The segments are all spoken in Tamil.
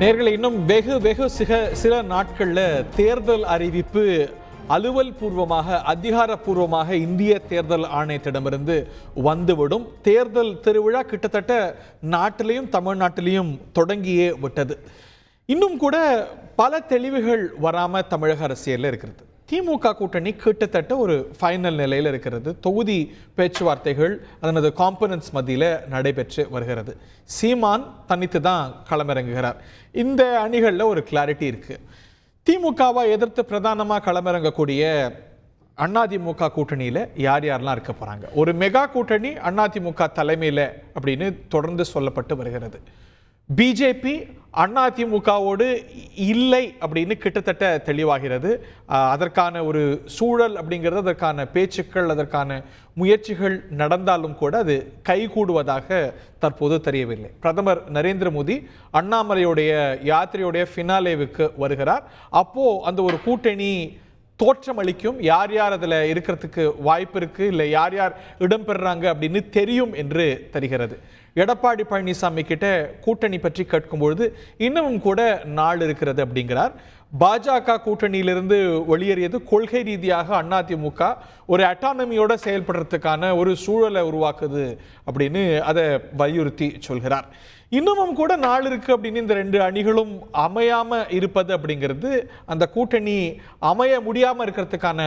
நேர்களை இன்னும் சில நாட்களில் தேர்தல் அறிவிப்பு அலுவல் பூர்வமாக அதிகாரப்பூர்வமாக இந்திய தேர்தல் ஆணையத்திடமிருந்து வந்துவிடும். தேர்தல் திருவிழா கிட்டத்தட்ட நாட்டிலையும் தமிழ்நாட்டிலையும் தொடங்கியே விட்டது. இன்னும் கூட பல தெளிவுகள் வராமல் தமிழக அரசியலில் இருக்கிறது. திமுக கூட்டணி கிட்டத்தட்ட ஒரு ஃபைனல் நிலையில் இருக்கிறது. தொகுதி பேச்சுவார்த்தைகள் அதனது காம்பனன்ட்ஸ் மத்தியில் நடைபெற்று வருகிறது. சீமான் தனித்து தான் களமிறங்குகிறார். இந்த அணிகளில் ஒரு கிளாரிட்டி இருக்குது. திமுகவை எதிர்த்து பிரதானமாக களமிறங்கக்கூடிய அதிமுக கூட்டணியில் யார் யாரெல்லாம் இருக்க போகிறாங்க, ஒரு மெகா கூட்டணி அதிமுக தலைமையில் அப்படின்னு தொடர்ந்து சொல்லப்பட்டு வருகிறது. பிஜேபி அதிமுகவோடு இல்லை அப்படின்னு கிட்டத்தட்ட தெளிவாகிறது. அதற்கான ஒரு சூழல் அப்படிங்கிறது, அதற்கான பேச்சுக்கள், அதற்கான முயற்சிகள் நடந்தாலும் கூட அது கைகூடுவதாக தற்போது தெரியவில்லை. பிரதமர் நரேந்திர மோடி அண்ணாமலையுடைய யாத்திரையுடைய ஃபினாலேவுக்கு வருகிறார். அப்போ அந்த ஒரு கூட்டணி தோற்றமளிக்கும். யார் யார் அதில் இருக்கிறதுக்கு வாய்ப்பு இருக்குது, இல்லை யார் யார் இடம்பெறாங்க அப்படின்னு தெரியும் என்று தெரிகிறது. எடப்பாடி பழனிசாமி கிட்ட கூட்டணி பற்றி கேட்கும்பொழுது இன்னமும் கூட நாள் இருக்கிறது அப்படிங்கிறார். பாஜக கூட்டணியிலிருந்து வெளியேறியது கொள்கை ரீதியாக அதிமுக ஒரு அட்டானமியோட செயல்படுறதுக்கான ஒரு சூழலை உருவாக்குது அப்படின்னு அதை வலியுறுத்தி சொல்கிறார். இன்னமும் கூட நாள் இருக்கு அப்படின்னு இந்த ரெண்டு அணிகளும் அமையாம இருப்பது அப்படிங்கிறது, அந்த கூட்டணி அமைய முடியாம இருக்கிறதுக்கான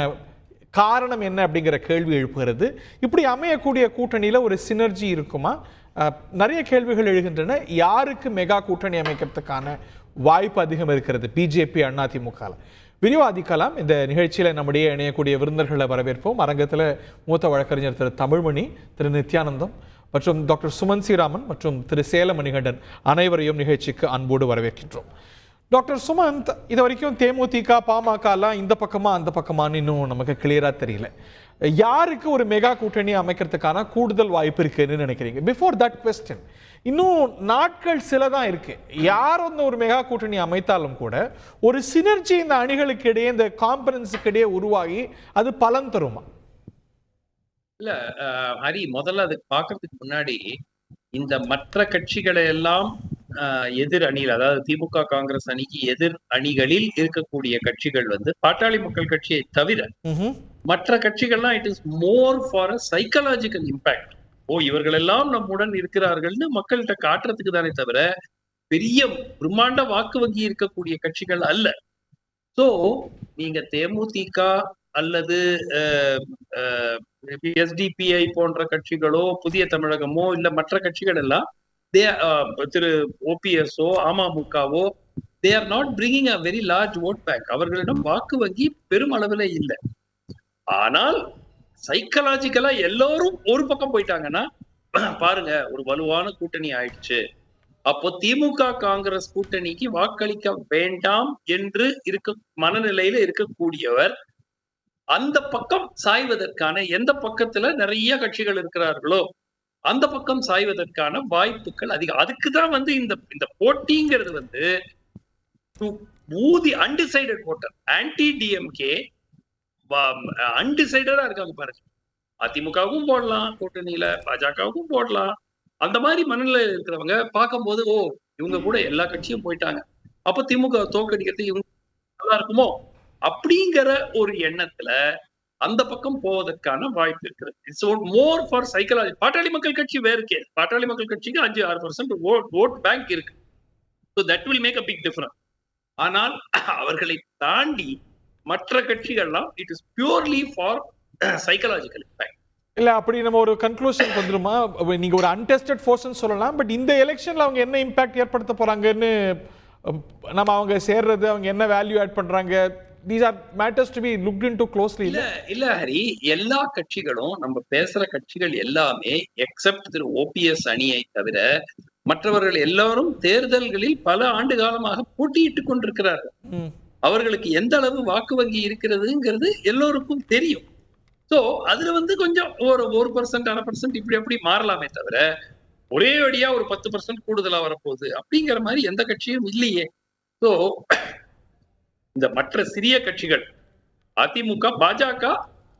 காரணம் என்ன அப்படிங்கிற கேள்வி எழுப்புகிறது. இப்படி அமையக்கூடிய கூட்டணியில ஒரு சினர்ஜி இருக்குமா? நிறைய கேள்விகள் எழுகின்றன. யாருக்கு மெகா கூட்டணி அமைக்கிறதுக்கான வாய்ப்பு அதிகம் இருக்கிறது பிஜேபி அதிமுக? விரிவாதிக்கலாம். இந்த நிகழ்ச்சியில நம்முடைய இணையக்கூடிய விருந்தினர்களை வரவேற்போம். அரங்கத்தில் மூத்த வழக்கறிஞர் திரு தமிழ்மணி, திரு நித்யானந்தம் மற்றும் டாக்டர் சுமன் ஸ்ரீராமன் மற்றும் திரு சேலமணிகண்டன் அனைவரையும் நிகழ்ச்சிக்கு அன்போடு வரவேற்கின்றோம். டாக்டர் சுமந்த், இது வரைக்கும் தேமுதிக பாமகலாம் இந்த பக்கமா அந்த பக்கமானு இன்னும் நமக்கு கிளியரா தெரியல. யாருக்கு ஒரு மெகா கூட்டணி அமைக்கிறதுக்கான கூடுதல் வாய்ப்பு இருக்குன்னு நினைக்கிறீங்க? பிஃபோர் தட் குவெஸ்டின், இன்னும் நாட்கள் சில தான் இருக்கு. யார் வந்து ஒரு மெகா கூட்டணி அமைத்தாலும் கூட ஒரு சினர்ஜி இந்த அணிகளுக்கு இடையே, இந்த காம்பரன்ஸுக்கு இடையே உருவாகி அது பலன் தருமா? இல்ல ஹரி, முதல்ல அதுக்கு பாக்குறதுக்கு முன்னாடி இந்த மற்ற கட்சிகளை எல்லாம் எதிர் அணியில், அதாவது திமுக காங்கிரஸ் அணிக்கு எதிர் அணிகளில் இருக்கக்கூடிய கட்சிகள் வந்து பாட்டாளி மக்கள் கட்சியை தவிர மற்ற கட்சிகள்லாம் it is more for a psychological impact. இவர்கள் எல்லாம் நம்முடன் இருக்கிறார்கள்னு மக்கள்கிட்ட காட்டுறதுக்கு தானே தவிர பெரிய பிரம்மாண்ட வாக்கு வங்கி இருக்கக்கூடிய கட்சிகள் அல்ல. சோ நீங்க தேமுதிக அல்லது எஸ்டிபிஐ போன்ற கட்சிகளோ, புதிய தமிழகமோ, இல்ல மற்ற கட்சிகள் எல்லாம் திரு ஓபிஎஸ்ஓ அமமுகவோ they are not bringing a very large vote bank. அவர்களிடம் வாக்கு வங்கி பெரும் அளவில் இல்லை. ஆனால் சைக்கலாஜிக்கலா எல்லாரும் ஒரு பக்கம் போயிட்டாங்கன்னா பாருங்க, ஒரு வலுவான கூட்டணி ஆயிடுச்சு. அப்போ திமுக காங்கிரஸ் கூட்டணிக்கு வாக்களிக்க வேண்டாம் என்று இருக்க மனநிலையில இருக்கக்கூடியவர் அந்த பக்கம் சாய்வதற்கான, எந்த பக்கத்துல நிறைய கட்சிகள் இருக்கிறார்களோ அந்த பக்கம் சாய்வதற்கான வாய்ப்புகள் அதிகம். அதுக்குதான் வந்து இந்த போட்டிங்கிறது வந்து அன்டிசைடட் ஓட்டர், ஆன்டி டிஎம்கே அன்டிசைடடா இருக்காங்க பாருங்க. அதிமுகவும் போடலாம் கூட்டணியில, பாஜகவும் போடலாம். அந்த மாதிரி மனநிலையில் இருக்கிறவங்க பார்க்கும்போது இவங்க கூட எல்லா கட்சியும் போயிட்டாங்க, அப்ப திமுக தோற்கடிக்கிறது இவங்க நல்லா இருக்குமோ அப்படிங்கிற ஒரு எண்ணத்துல அந்த பக்கம் போவதற்கான வாய்ப்பு இருக்கிறது. It's more for psychology. Pattali Makkal Katchi வேறு கேஸ். பாட்டாளி மக்கள் கட்சிக்கு 5-6% ஓட் பேங்க் இருக்கு. So that will make a big difference. ஆனால் அவர்களை தாண்டி மற்ற கட்சிகள்லாம் it is purely for psychological impact. இல்ல, அப்படி நம்ம ஒரு கன்க்ளூஷன் வந்துருமா? நீங்க ஒரு அன்டெஸ்டட் ஃபோர்ஸ்னு சொல்லலாம். பட் இந்த எலெக்ஷன்ல அவங்க என்ன இம்பாக்ட் ஏற்படுத்த போறாங்கன்னு, நம்ம அவங்க சேர்றது, அவங்க என்ன வேல்யூ ஆட் பண்றாங்க, these are matters to be looked into closely. இல்ல ஹரி, எல்லா கட்சிகளும், நம்ம பேசுற கட்சிகள் எல்லாமே எக்ஸப்ட் திரு ஓபிஎஸ் அணியை தவிர மற்றவர்கள் எல்லாரும் தேர்தல்களில் பல ஆண்டு காலமாக போட்டியிட்டுக் கொண்டிருக்கிறார்கள். அவர்களுக்கு எந்த அளவு வாக்கு வங்கி இருக்கிறதுங்கிறது எல்லோருக்கும் தெரியும். சோ அதுல வந்து கொஞ்சம் ஒரு 1%, 1% இப்படி அப்படி மாறலாமே தவிர ஒரே அடியா ஒரு 10% கூடுதலா வரப்போகுது அப்படிங்கிற மாதிரி எந்த கட்சியும் இல்லையே. சோ இந்த மற்ற சிறிய கட்சிகள், அதிமுக, பாஜக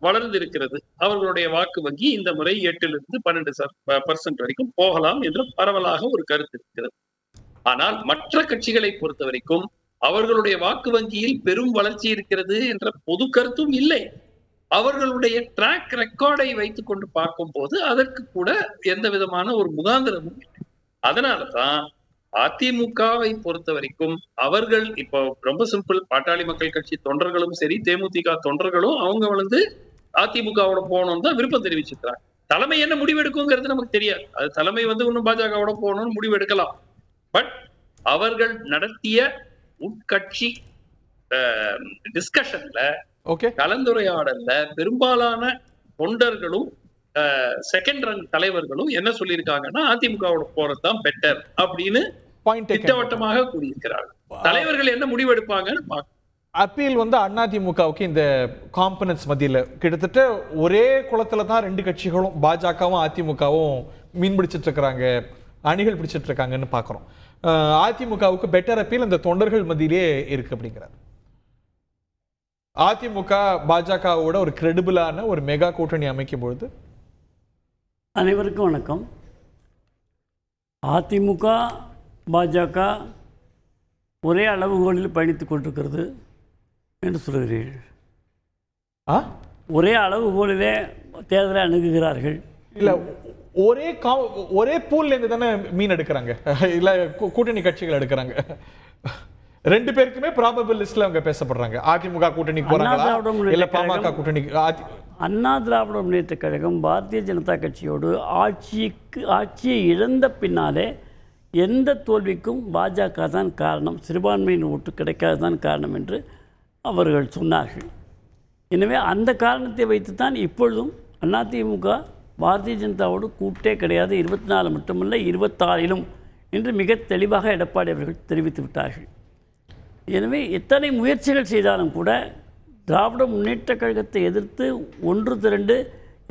வளர்ந்து இருக்கிறது. அவர்களுடைய வாக்கு வங்கி இந்த முறை 8-12% வரைக்கும் போகலாம் என்று பரவலாக ஒரு கருத்து இருக்கிறது. ஆனால் மற்ற கட்சிகளை பொறுத்த வரைக்கும் அவர்களுடைய வாக்கு வங்கியில் பெரும் வளர்ச்சி இருக்கிறது என்ற பொது கருத்தும் இல்லை. அவர்களுடைய ட்ராக் ரெக்கார்டை வைத்துக் கொண்டு பார்க்கும் போது அதற்கு கூட எந்த விதமான ஒரு முகாந்திரமும் இல்லை. அதனாலதான் அதிமுகவை பொறுத்த வரைக்கும் அவர்கள் இப்போ ரொம்ப சிம்பிள், பாட்டாளி மக்கள் கட்சி தொண்டர்களும் சரி, தேமுதிக தொண்டர்களும் அவங்க அதிமுகவோட போகணும்னு தான் விருப்பம் தெரிவிச்சிருக்காங்க. தலைமை என்ன முடிவு எடுக்குங்கிறது நமக்கு தெரியாது. அது தலைமை இன்னும் பாஜகவோட போகணும்னு முடிவு எடுக்கலாம். பட் அவர்கள் நடத்திய உட்கட்சி டிஸ்கஷன்ல, கலந்துரையாடல்ல பெரும்பாலான தொண்டர்களும் செகண்ட் ரன் தலைவர்களும் என்ன சொல்லியிருக்காங்கன்னா அதிமுகவோட போறதுதான் பெட்டர் அப்படின்னு திட்டவட்டமாக கூறியிருக்கிறார்கள். தலைவர்கள் என்ன முடிவெடுப்பாங்கன்னு அப்பீல் அதிமுகவுக்கு இந்த காம்பனன்ஸ் மத்தியில் கிட்டத்தட்ட ஒரே குளத்துல தான் ரெண்டு கட்சிகளும் பாஜகவும் அதிமுகவும் மீன் பிடிச்சிட்டு இருக்கிறாங்க, அணிகள் பிடிச்சிட்டு இருக்காங்கன்னு பாக்குறோம். அதிமுகவுக்கு பெட்டர் அப்பீல் அந்த தொண்டர்கள் மத்தியிலே இருக்கு அப்படிங்கிறார். அதிமுக பாஜகவோட ஒரு கிரெடிபிளான ஒரு மெகா கூட்டணி அமைக்கும் பொழுது. அனைவருக்கும் வணக்கம். அதிமுக பாஜக ஒரே அளவுகோலில் பயணித்துக் கொண்டிருக்கிறது என்று சொல்கிறீர்கள். ஒரே அளவுகோலிலே தேர்தலை அணுகுகிறார்கள். இல்லை, ஒரே பூல்ல இருந்து தானே மீன் எடுக்கிறாங்க, இல்ல கூட்டணி கட்சிகள் எடுக்கிறாங்க. ரெண்டு பேருக்குமே ப்ராபபிள் லிஸ்ட்ல அவங்க பேசப்படுறாங்க. அதிமுக கூட்டணிக்கு போறாங்களா இல்ல பாமக கூட்டணிக்கு? அண்ணா திராவிட முன்னேற்ற கழகம் பாரதிய ஜனதா கட்சியோடு ஆட்சியை இழந்த பின்னாலே எந்த தோல்விக்கும் பாஜக தான் காரணம், சிறுபான்மையின் ஓட்டு கிடைக்காததான் காரணம் என்று அவர்கள் சொன்னார்கள். எனவே அந்த காரணத்தை வைத்துத்தான் இப்பொழுதும் அதிமுக பாரதிய ஜனதாவோடு கூட்டே கிடையாது, 24 மட்டுமல்ல 26 என்று மிக தெளிவாக எடப்பாடி அவர்கள் தெரிவித்து விட்டார்கள். எனவே எத்தனை முயற்சிகள் செய்தாலும் கூட திராவிட முன்னேற்ற கழகத்தை எதிர்த்து ஒன்று திரண்டு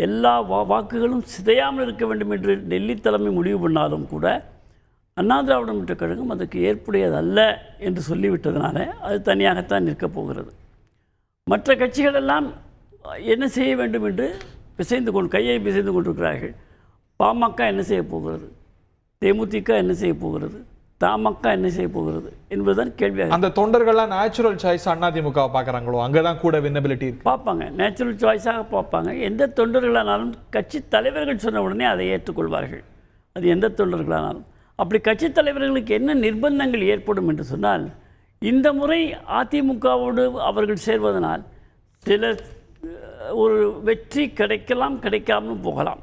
எல்லா வாக்குகளும் சிதையாமல் இருக்க வேண்டும் என்று டெல்லி தலைமை முடிவு பண்ணாலும் கூட அண்ணா திராவிட முன்னேற்ற கழகம் அதுக்கு ஏற்புடையதல்ல என்று சொல்லிவிட்டதுனால அது தனியாகத்தான் நிற்கப் போகிறது. மற்ற கட்சிகளெல்லாம் என்ன செய்ய வேண்டும் என்று கையை பிசைந்து கொண்டிருக்கிறார்கள். பாமக என்ன செய்ய போகிறது, தேமுதிக என்ன செய்ய போகிறது, தமாக என்ன செய்ய போகிறது என்பதுதான் கேள்வியாக. அந்த தொண்டர்கள்லாம் நேச்சுரல் சாய்ஸ் அதிமுக பார்க்குறாங்களோ, அங்கே தான் கூட வினபிலிட்டி பார்ப்பாங்க, நேச்சுரல் சாய்ஸாக பார்ப்பாங்க. எந்த தொண்டர்களானாலும் கட்சி தலைவர்கள் சொன்ன உடனே அதை ஏற்றுக்கொள்வார்கள். அது எந்த தொண்டர்களானாலும். அப்படி கட்சி தலைவர்களுக்கு என்ன நிர்பந்தங்கள் ஏற்படும் என்று சொன்னால், இந்த முறை அதிமுகவோடு அவர்கள் சேர்வதனால் சில ஒரு வெற்றி கிடைக்கலாம், கிடைக்காமல் போகலாம்.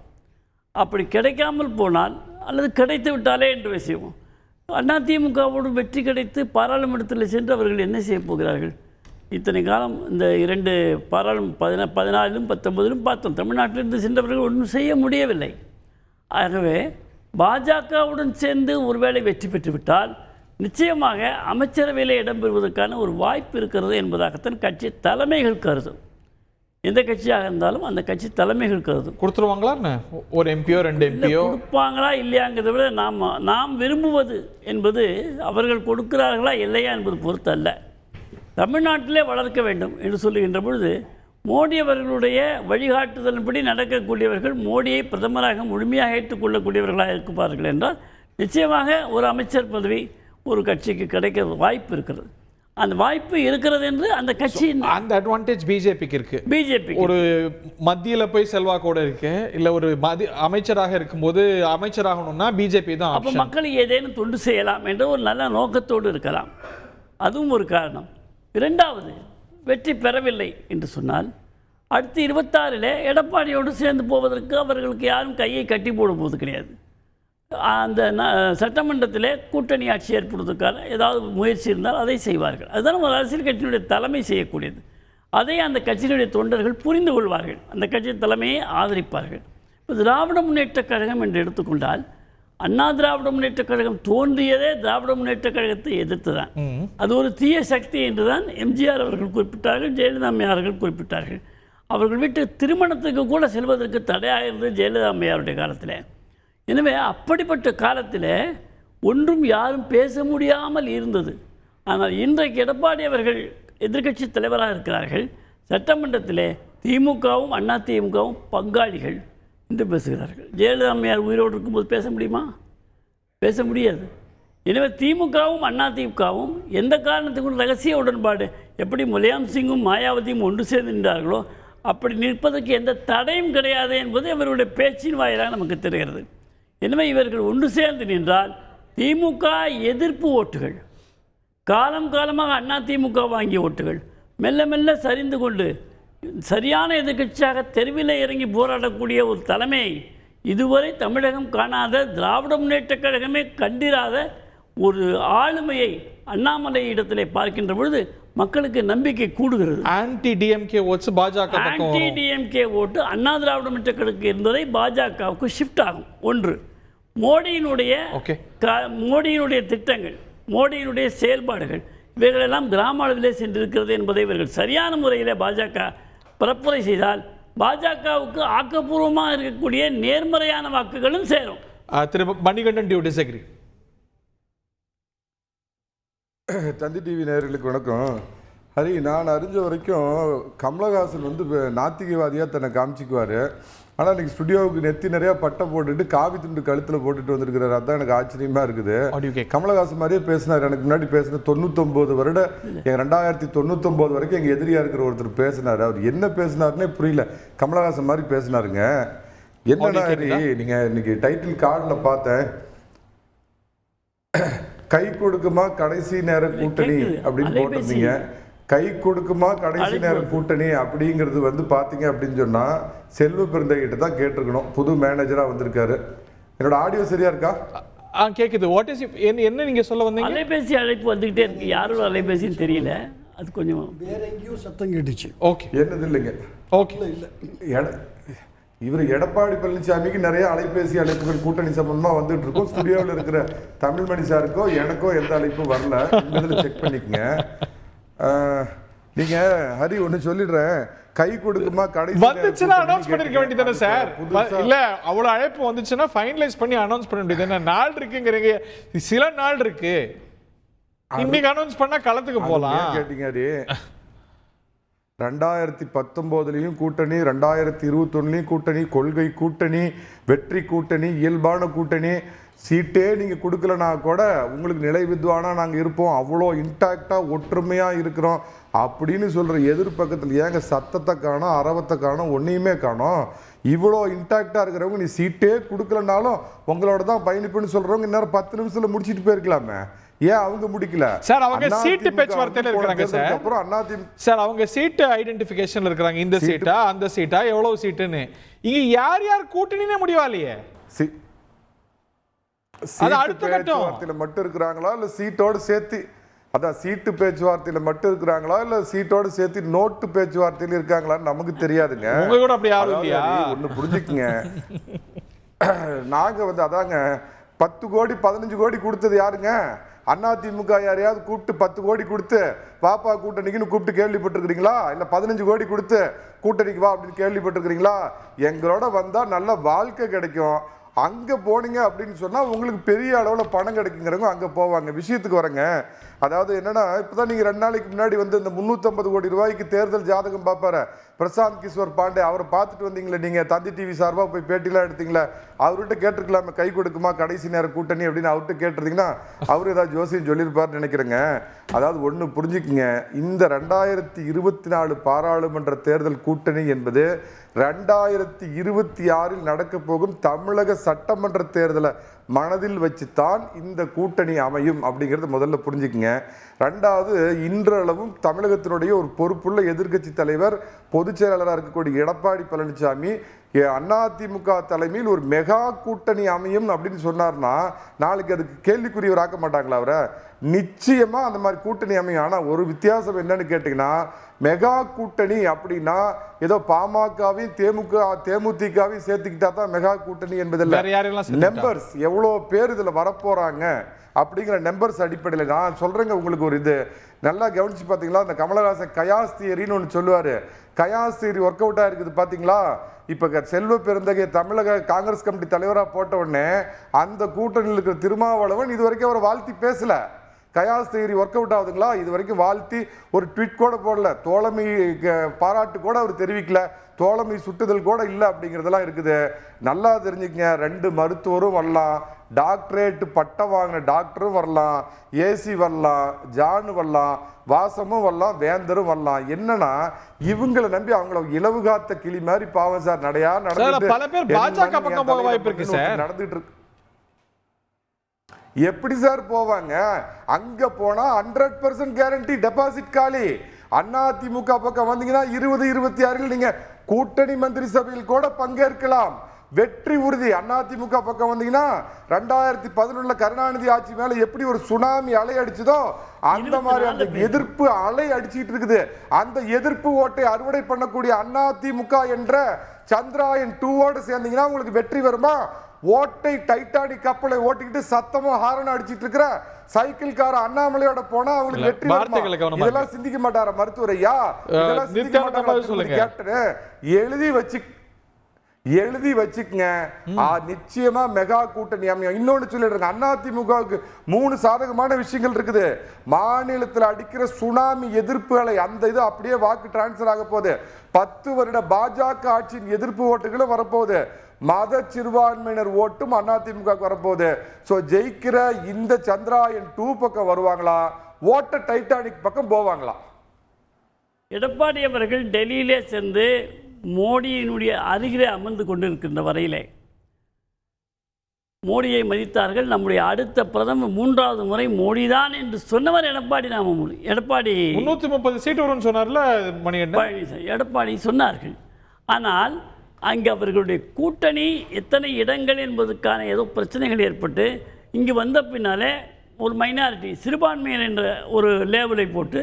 அப்படி கிடைக்காமல் போனால் அல்லது கிடைத்து விட்டாலே என்று விஷயம், அதிமுகவோடு வெற்றி கிடைத்து பாராளுமன்றத்தில் சென்று அவர்கள் என்ன செய்ய போகிறார்கள்? இத்தனை காலம் இந்த 2 பாராளுமன்ற 14 19 பார்த்தோம், தமிழ்நாட்டிலிருந்து சென்றவர்கள் ஒன்றும் செய்ய முடியவில்லை. ஆகவே பாஜகவுடன் சேர்ந்து ஒருவேளை வெற்றி பெற்றுவிட்டால் நிச்சயமாக அமைச்சரவையில் இடம்பெறுவதற்கான ஒரு வாய்ப்பு இருக்கிறது என்பதாகத்தான் கட்சி தலைமைகள் கருதும். எந்த கட்சியாக இருந்தாலும் அந்த கட்சி தலைமைகள் கருதும். கொடுத்துருவாங்களா ஒரு எம்பியோ 2 எம்பியோ கொடுப்பாங்களா இல்லையாங்கிறத விட நாம் விரும்புவது என்பது அவர்கள் கொடுக்கிறார்களா இல்லையா என்பது பொறுத்தல்ல, தமிழ்நாட்டிலே வளர்க்க வேண்டும் என்று சொல்லுகின்ற பொழுது மோடி அவர்களுடைய வழிகாட்டுதலின்படி நடக்கக்கூடியவர்கள் மோடியை பிரதமராக முழுமையாக ஏற்றுக்கொள்ளக்கூடியவர்களாக இருப்பார்கள் என்றால் நிச்சயமாக ஒரு அமைச்சர் பதவி ஒரு கட்சிக்கு கிடைக்க வாய்ப்பு இருக்கிறது. அந்த வாய்ப்பு இருக்கிறது என்று அந்த கட்சி, அந்த அட்வான்டேஜ் பிஜேபிக்கு இருக்கு. பிஜேபி ஒரு மத்தியில் போய் செல்வாக்கோட இருக்கு, இல்லை ஒரு அமைச்சராக இருக்கும்போது அமைச்சராகணும்னா பிஜேபி தான். அப்போ மக்களுக்கு ஏதேனும் தொண்டு செய்யலாம் என்ற ஒரு நல்ல நோக்கத்தோடு இருக்கலாம், அதுவும் ஒரு காரணம். இரண்டாவது, வெற்றி பெறவில்லை என்று சொன்னால் அடுத்து 26 எடப்பாடியோடு சேர்ந்து போவதற்கு அவர்களுக்கு யாரும் கையை கட்டி போடும்போது கிடையாது. அந்த சட்டமன்றத்தில் கூட்டணி ஆட்சி ஏற்படுவதற்கான ஏதாவது முயற்சி இருந்தால் அதை செய்வார்கள். அதுதான் ஒரு அரசியல் கட்சியினுடைய தலைமை செய்யக்கூடியது. அதை அந்த கட்சியினுடைய தொண்டர்கள் புரிந்து கொள்வார்கள், அந்த கட்சி தலைமையை ஆதரிப்பார்கள். இப்போ திராவிட முன்னேற்ற கழகம் என்று எடுத்துக்கொண்டால் அண்ணா திராவிட முன்னேற்ற கழகம் தோன்றியதே திராவிட முன்னேற்ற கழகத்தை எதிர்த்து தான். அது ஒரு தீய சக்தி என்று தான் எம்ஜிஆர் அவர்கள் குறிப்பிட்டார்கள், ஜெயலலிதா அம்மையார்கள் குறிப்பிட்டார்கள். அவர்கள் வீட்டு திருமணத்துக்கு கூட செல்வதற்கு தடையாக இருந்தது ஜெயலலிதா அம்மையாருடைய காலத்தில். எனவே அப்படிப்பட்ட காலத்தில் ஒன்றும் யாரும் பேச முடியாமல் இருந்தது. ஆனால் இன்றைக்கு எடப்பாடி அவர்கள் எதிர்க்கட்சி தலைவராக இருக்கிறார்கள், சட்டமன்றத்தில் திமுகவும் அதிமுகவும் பங்காளிகள் என்று பேசுகிறார்கள். ஜெயலலிதா அம்மையார் உயிரோடு இருக்கும்போது பேச முடியுமா? பேச முடியாது. எனவே திமுகவும் அதிமுகவும் எந்த காரணத்துக்கும் ரகசிய உடன்பாடு எப்படி முலாயம் சிங்கும் மாயாவதியும் ஒன்று சேர்ந்து நின்றார்களோ அப்படி நிற்பதற்கு எந்த தடையும் கிடையாது என்பது இவருடைய பேச்சின் வாயிலாக நமக்கு தெரிகிறது. எனவே இவர்கள் ஒன்று சேர்ந்து நின்றால் திமுக எதிர்ப்பு ஓட்டுகள், காலம் காலமாக அதிமுக வாங்கிய ஓட்டுகள் மெல்ல மெல்ல சரிந்து கொண்டு சரியான எதிர்க்கட்சியாக தெருவில் இறங்கி போராடக்கூடிய ஒரு தலைமை இதுவரை தமிழகம் காணாத, திராவிட முன்னேற்றக் கழகமே கண்டிராத ஒரு ஆளுமையை அண்ணாமலை இடத்திலே பார்க்கின்ற பொழுது மக்களுக்கு நம்பிக்கை கூடுகிறது. ஆன்டி டிஎம்கே ஓட்ஸ் பாஜக ஆன்டி டிஎம்கே ஓட்டு அண்ணா திராவிட முன்னேற்றக் கழகத்துக்கு இருந்ததை பாஜகவுக்கு ஷிஃப்ட் ஆகும். ஒன்று, மோடியினுடைய திட்டங்கள், மோடியினுடைய செயல்பாடுகள் இவைகளெல்லாம் கிராம அளவிலே சென்றிருக்கிறது என்பதை இவர்கள் சரியான முறையில் பாஜக பரப்புரை செய்தால் பாஜகவுக்கு ஆக்கப்பூர்வமாக இருக்கக்கூடிய நேர்மறையான வாக்குகளும் சேரும். திரு மணிகண்டன், டியூ டிஸ்அக்ரி? தந்தி டிவி நேயர்களுக்கு வணக்கம். ஹரி, நான் அறிஞ்ச வரைக்கும் கமலஹாசன் வந்து நாத்திகவாதியாக தன்னை காமிச்சிக்குவார். ஆனால் இன்றைக்கி ஸ்டுடியோவுக்கு நெத்தி நிறையா பட்டை போட்டுட்டு காவி துண்டு கழுத்தில் போட்டுட்டு வந்திருக்கிறாரு. அதுதான் எனக்கு ஆச்சரியமாக இருக்குது. கமலஹாசன் மாதிரியே பேசினார். எனக்கு முன்னாடி பேசின 99 வருடம் 2099 வரைக்கும் எங்கள் எதிரியாக இருக்கிற ஒருத்தர் பேசினார். அவர் என்ன பேசினாருன்னே புரியல. கமலஹாசன் மாதிரி பேசினாருங்க. என்னன்னா ஹரி, நீங்கள் இன்னைக்கு டைட்டில் கார்டில் பார்த்தேன், கை கொடுக்குமா கடைசி நேர கூட்டணி அப்படின்னு போட்டிருந்தீங்க. கை கொடுக்குமா கடைசி நேர கூட்டணி அப்படிங்கிறது வந்து பார்த்தீங்க அப்படின்னு சொன்னால் செல்வ பிறந்தகிட்ட தான் கேட்டிருக்கணும். புது மேனேஜராக வந்திருக்காரு. என்னோட ஆடியோ சரியா இருக்கா? கேட்குது. வாட் இஸ் என்ன நீங்கள் சொல்ல வந்தீங்க? அலைபேசி அழைப்பு வந்துக்கிட்டே இருக்கு. யாரோட அலைபேசின்னு தெரியல. அது கொஞ்சம் வேற எங்கேயோ சத்தம் கேட்டுச்சு. ஓகே, என்னது இல்லைங்க. ஓகே, இல்லை இவர் எடப்பாடி பழனிசாமிக்கு நிறைய அலைபேசி அழைப்புகள் கூட்டணி சம்பந்தமாக வந்துட்டு இருக்கோம். ஸ்டுடியோவில் இருக்கிற தமிழ்மணி சாருக்கோ எனக்கோ எந்த அழைப்பும் வரல. இதில் செக் பண்ணிக்கங்க. நீங்க ஹரி ஒன்று சொல்லிடுறேன், கை கொடுக்குமா கடைசி வந்துச்சுன்னா அனௌன்ஸ் பண்ணிருக்க வேண்டியதானே சார்? இல்ல அவ்வளவு அழைப்பு வந்துச்சுன்னா ஃபைனலைஸ் பண்ணி அனௌன்ஸ் பண்ண வேண்டியது. நாள் இருக்குங்கிறீங்க, சில நாள் இருக்கு. இன்னைக்கு அனௌன்ஸ் பண்ணா களத்துக்கு போலாம் கேட்டீங்க. 2019 கூட்டணி, 2021 கூட்டணி, கொள்கை கூட்டணி, வெற்றி கூட்டணி, இயல்பான கூட்டணி. சீட்டே நீங்கள் கொடுக்கலனா கூட உங்களுக்கு நிலை வித்வானா நாங்கள் இருப்போம், அவ்வளோ இன்டாக்டாக ஒற்றுமையாக இருக்கிறோம் அப்படின்னு சொல்கிற எதிர்பக்கத்தில் ஏங்க சத்தத்தை காணோம், அரவத்தை காணோம், ஒன்றையுமே காணோம். இவ்வளோ இன்டாக்டாக இருக்கிறவங்க நீ சீட்டே கொடுக்கலனாலும் உங்களோட தான் பயணிப்புன்னு சொல்கிறவங்க இன்னும் 10 நிமிஷத்தில் முடிச்சுட்டு போயிருக்கலாமே. ஏன் அவங்க முடிக்கல சார்? அவங்க சீட்டு பேச்சுவார்த்தையில இருக்காங்க சார். அப்புறம் அதிமுக சார் அவங்க சீட்டு ஐடென்டிஃபிகேஷன்ல இருக்காங்க. இந்த சீட்டா அந்த சீட்டா எவ்வளவு சீட்டுன்னு இங்க யார் யார் கூட்டணினே முடிவாலையே. அது அடுத்த கட்டம் மட்டும் இருக்கிறாங்களா இல்ல சீட்டோட சேர்த்து, அதான் சீட்டு பேச்சுவார்த்தையில மட்டும் இருக்கிறாங்களா இல்ல சீட்டோட சேர்த்து நோட்டு பேச்சுவார்த்தையில இருக்காங்களான்னு நமக்கு தெரியாதுங்க. உங்க கூட அப்படி யாரும் இல்லையா? ஒண்ணு புரிஞ்சுக்குங்க. நாங்க வந்து அதாங்க 10 கோடி 15 கோடி கொடுத்தது யாருங்க? அதிமுக யாரையாவது கூப்பிட்டு 10 கோடி கொடுத்து வாப்பா கூட்டணிக்குன்னு கூப்பிட்டு கேள்விப்பட்டிருக்கிறீங்களா? இல்லை 15 கோடி கொடுத்து கூட்டணிக்கு வா அப்படின்னு கேள்விப்பட்டிருக்கிறீங்களா? எங்களோட வந்தால் நல்ல வாழ்க்கை கிடைக்கும், அங்கே போனீங்க அப்படின்னு சொன்னால் உங்களுக்கு பெரிய அளவில் பணம் கிடைக்குங்கிறவங்க அங்கே போவாங்க. விஷயத்துக்கு வரங்க. அதாவது என்னன்னா, இப்போ தான் நீங்கள் 2 நாளைக்கு முன்னாடி வந்து இந்த 350 கோடி ரூபாய்க்கு தேர்தல் ஜாதகம் பார்ப்பாரு பிரசாந்த் கிஷோர் பாண்டே, அவரை பார்த்துட்டு வந்தீங்களே நீங்கள், தந்தி டிவி சார்பாக போய் பேட்டிலாம் எடுத்தீங்களே, அவர்கிட்ட கேட்டிருக்கலாமே கை கொடுக்குமா கடைசி நேர கூட்டணி அப்படின்னு அவர்கிட்ட கேட்டிருந்தீங்கன்னா அவர் ஏதாவது ஜோசியம் சொல்லியிருப்பார்னு நினைக்கிறேங்க. அதாவது ஒன்று புரிஞ்சுக்குங்க, இந்த 2024 பாராளுமன்ற தேர்தல் கூட்டணி என்பது 2026 நடக்க போகும் தமிழக சட்டமன்ற தேர்தலை மனதில் வச்சுத்தான் இந்த கூட்டணி அமையும் அப்படிங்கிறத முதல்ல புரிஞ்சுக்குங்க. 2வது, இன்றளவும் தமிழகத்தினுடைய ஒரு பொறுப்புள்ள எதிர்க்கட்சி தலைவர் பொதுச் செயலாளராக இருக்கக்கூடிய எடப்பாடி பழனிசாமி அதிமுக தலைமையில் ஒரு மெகா கூட்டணி அமையும் அப்படின்னு சொன்னார்னா நாளைக்கு அதுக்கு கேள்விக்குரியவராக்க மாட்டாங்களா அவரை? நிச்சயமா அந்த மாதிரி கூட்டணி அமையும். ஆனால் ஒரு வித்தியாசம் என்னன்னு கேட்டீங்கன்னா, மெகா கூட்டணி அப்படின்னா ஏதோ பாமகவையும் தேமுதிகவையும் சேர்த்துக்கிட்டா தான் மெகா கூட்டணி என்பதில்லை. நம்பர்ஸ் எவ்வளோ பேர் இதில் வரப்போறாங்க அப்படிங்கிற நம்பர்ஸ் அடிப்படையில் நான் சொல்றேங்க. உங்களுக்கு ஒரு இது நல்லா கவனிச்சு பார்த்தீங்களா, இந்த கமலஹாசன் கயாஸ் தியரின்னு ஒன்று சொல்லுவார். கயாஸ் தியரி ஒர்க் அவுட் ஆயிருக்குது பார்த்தீங்களா? இப்போ செல்வ பெருந்தகை தமிழக காங்கிரஸ் கமிட்டி தலைவராக போட்ட உடனே அந்த கூட்டணியில் இருக்கிற திருமாவளவன் இது வரைக்கும் அவரை வாழ்த்தி பேசல. கயாஸ் தியரி ஒர்க் அவுட் ஆகுதுங்களா? இது வரைக்கும் வாழ்த்தி ஒரு ட்வீட் கூட போடல, தோழமை பாராட்டு கூட அவர் தெரிவிக்கல, தோழமை சுட்டுதல் கூட இல்லை அப்படிங்கிறதெல்லாம் இருக்குது. நல்லா தெரிஞ்சுக்கங்க, 2 மருத்துவரும் வரலாம், டாக்டரேட் பட்டம் வாங்கின டாக்டரும் வரலாம், ஏசி வரலாம், ஜானு வரலாம், வாசமும் வரலாம், வேந்தரும் வரலாம். என்னன்னா இவங்களை நம்பி அவங்கள இலவு காத்த கிளி மாதிரி பாவம் சார் நடையா நடந்துட்டு பல பேர் பாஜக பக்கம் போக வாய்ப்பு இருக்கு சார். நடந்துட்டு இருக்கு. எப்படி சார் போவாங்க? அங்க போனா 100% கேரண்டி டெபாசிட் காலி. அதிமுக பக்கம் வந்தீங்கன்னா 2026 நீங்க கூட்டணி மந்திரி சபையில் கூட பங்கேற்கலாம், வெற்றி உறுதி. அதிமுக பக்கம் வந்தீங்கன்னா 2011 கருணாநிதி ஆட்சி மேல எப்படி ஒரு சுனாமி அலை அடிச்சதோ அந்த மாதிரி அந்த எதிர்ப்பு அலை அடிச்சிட்டு இருக்குது. அந்த எதிர்ப்பு ஓட்டை அறுவடை பண்ணக்கூடிய அதிமுக என்ற சந்திராயன் 2 சேர்ந்தீங்கன்னா உங்களுக்கு வெற்றி வருமா? ஓட்டை டைட்டானிக் கப்பலை ஓட்டிக்கிட்டு சத்தமும் ஹாரன் அடிச்சிட்டு இருக்கிற சைக்கிள் கார அண்ணாமலையோட போனா அவங்களுக்கு வெற்றி வருமா? இதெல்லாம் சிந்திக்க மாட்டாரா மருத்துவரையா? இதெல்லாம் சிந்திக்க மாட்டாரா கேப்டன்? எழுதி வச்சுக்கங்க, நிச்சயமா மெகா கூட்டணி அமையும். இன்னொன்னு சொல்லிடுறேன், அதிமுகவுக்கு 3 சாதகமான விஷயங்கள் இருக்குது. மாநிலத்தில் அடிக்கிற சுனாமி எதிர்ப்புகளை அந்த இது அப்படியே வாக்கு டிரான்ஸ்பர் ஆக போகுது. 10 வருட பாஜக ஆட்சியின் எதிர்ப்பு ஓட்டுகளும் வரப்போகுது. மத சிறுபான்மையினர் ஓட்டும் அதிமுக வரப்போகுது. சோ ஜெயிக்கிற இந்த சந்திராயன் 2 பக்கம் வருவாங்களா, ஓட்ட டைட்டானிக் பக்கம் போவாங்களா? எடப்பாடி அவர்கள் டெல்லியிலே சென்று மோடியினுடைய அருகிலே அமர்ந்து கொண்டிருக்கின்ற வரையிலே மோடியை மதித்தார்கள். நம்முடைய அடுத்த பிரதமர் 3வது முறை மோடி தான் என்று சொன்னவர் எடப்பாடி. எடப்பாடி 330 சீட் வரும்னு சொன்னார்ல மணிகண்டன், எடப்பாடி சொன்னார்கள். ஆனால் அங்கே அவர்களுடைய கூட்டணி எத்தனை இடங்கள் என்பதற்கான ஏதோ பிரச்சனைகள் ஏற்பட்டு இங்கு வந்த பின்னாலே ஒரு மைனாரிட்டி சிறுபான்மையினர் என்ற ஒரு லேபிளை போட்டு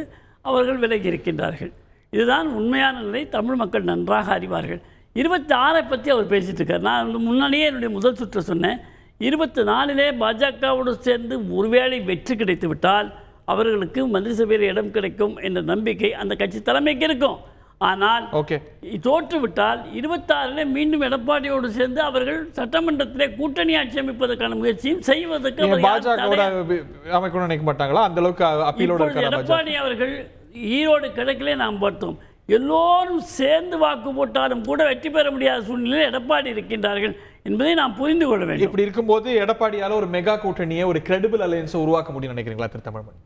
அவர்கள் விலகி இருக்கின்றார்கள். இதுதான் உண்மையான நிலை. தமிழ் மக்கள் நன்றாக அறிவார்கள். 26 பற்றி அவர் பேசிகிட்டு இருக்கார். நான் முன்னாடியே என்னுடைய முதல் சுற்று சொன்னேன், 24 பாஜகவோடு சேர்ந்து ஒருவேளை வெற்றி கிடைத்து விட்டால் அவர்களுக்கு மந்திரி சபையில் இடம் கிடைக்கும் என்ற நம்பிக்கை அந்த கட்சி தலைமைக்கு இருக்கும். ஆனால் தோற்றுவிட்டால் 26 மீண்டும் எடப்பாடியோடு சேர்ந்து அவர்கள் சட்டமன்றத்திலே கூட்டணி ஆட்சி அமைப்பதற்கான முயற்சியும் செய்வதற்கு நினைக்க மாட்டாங்களா? அந்த அளவுக்கு எடப்பாடி அவர்கள் ஈரோடு கிழக்கிலே நாம் பார்த்தோம், எல்லோரும் சேர்ந்து வாக்கு போட்டாலும் கூட வெற்றி பெற முடியாத சூழ்நிலையில் எடப்பாடி இருக்கின்றார்கள் என்பதை நாம் புரிந்து கொள்ள வேண்டும். இப்படி இருக்கும்போது எடப்பாடியால ஒரு மெகா கூட்டணியை, ஒரு கிரெடிபிள் அலையன்ஸை உருவாக்க முடியும் நினைக்கிறீங்களா திரு தமிழ்மணி?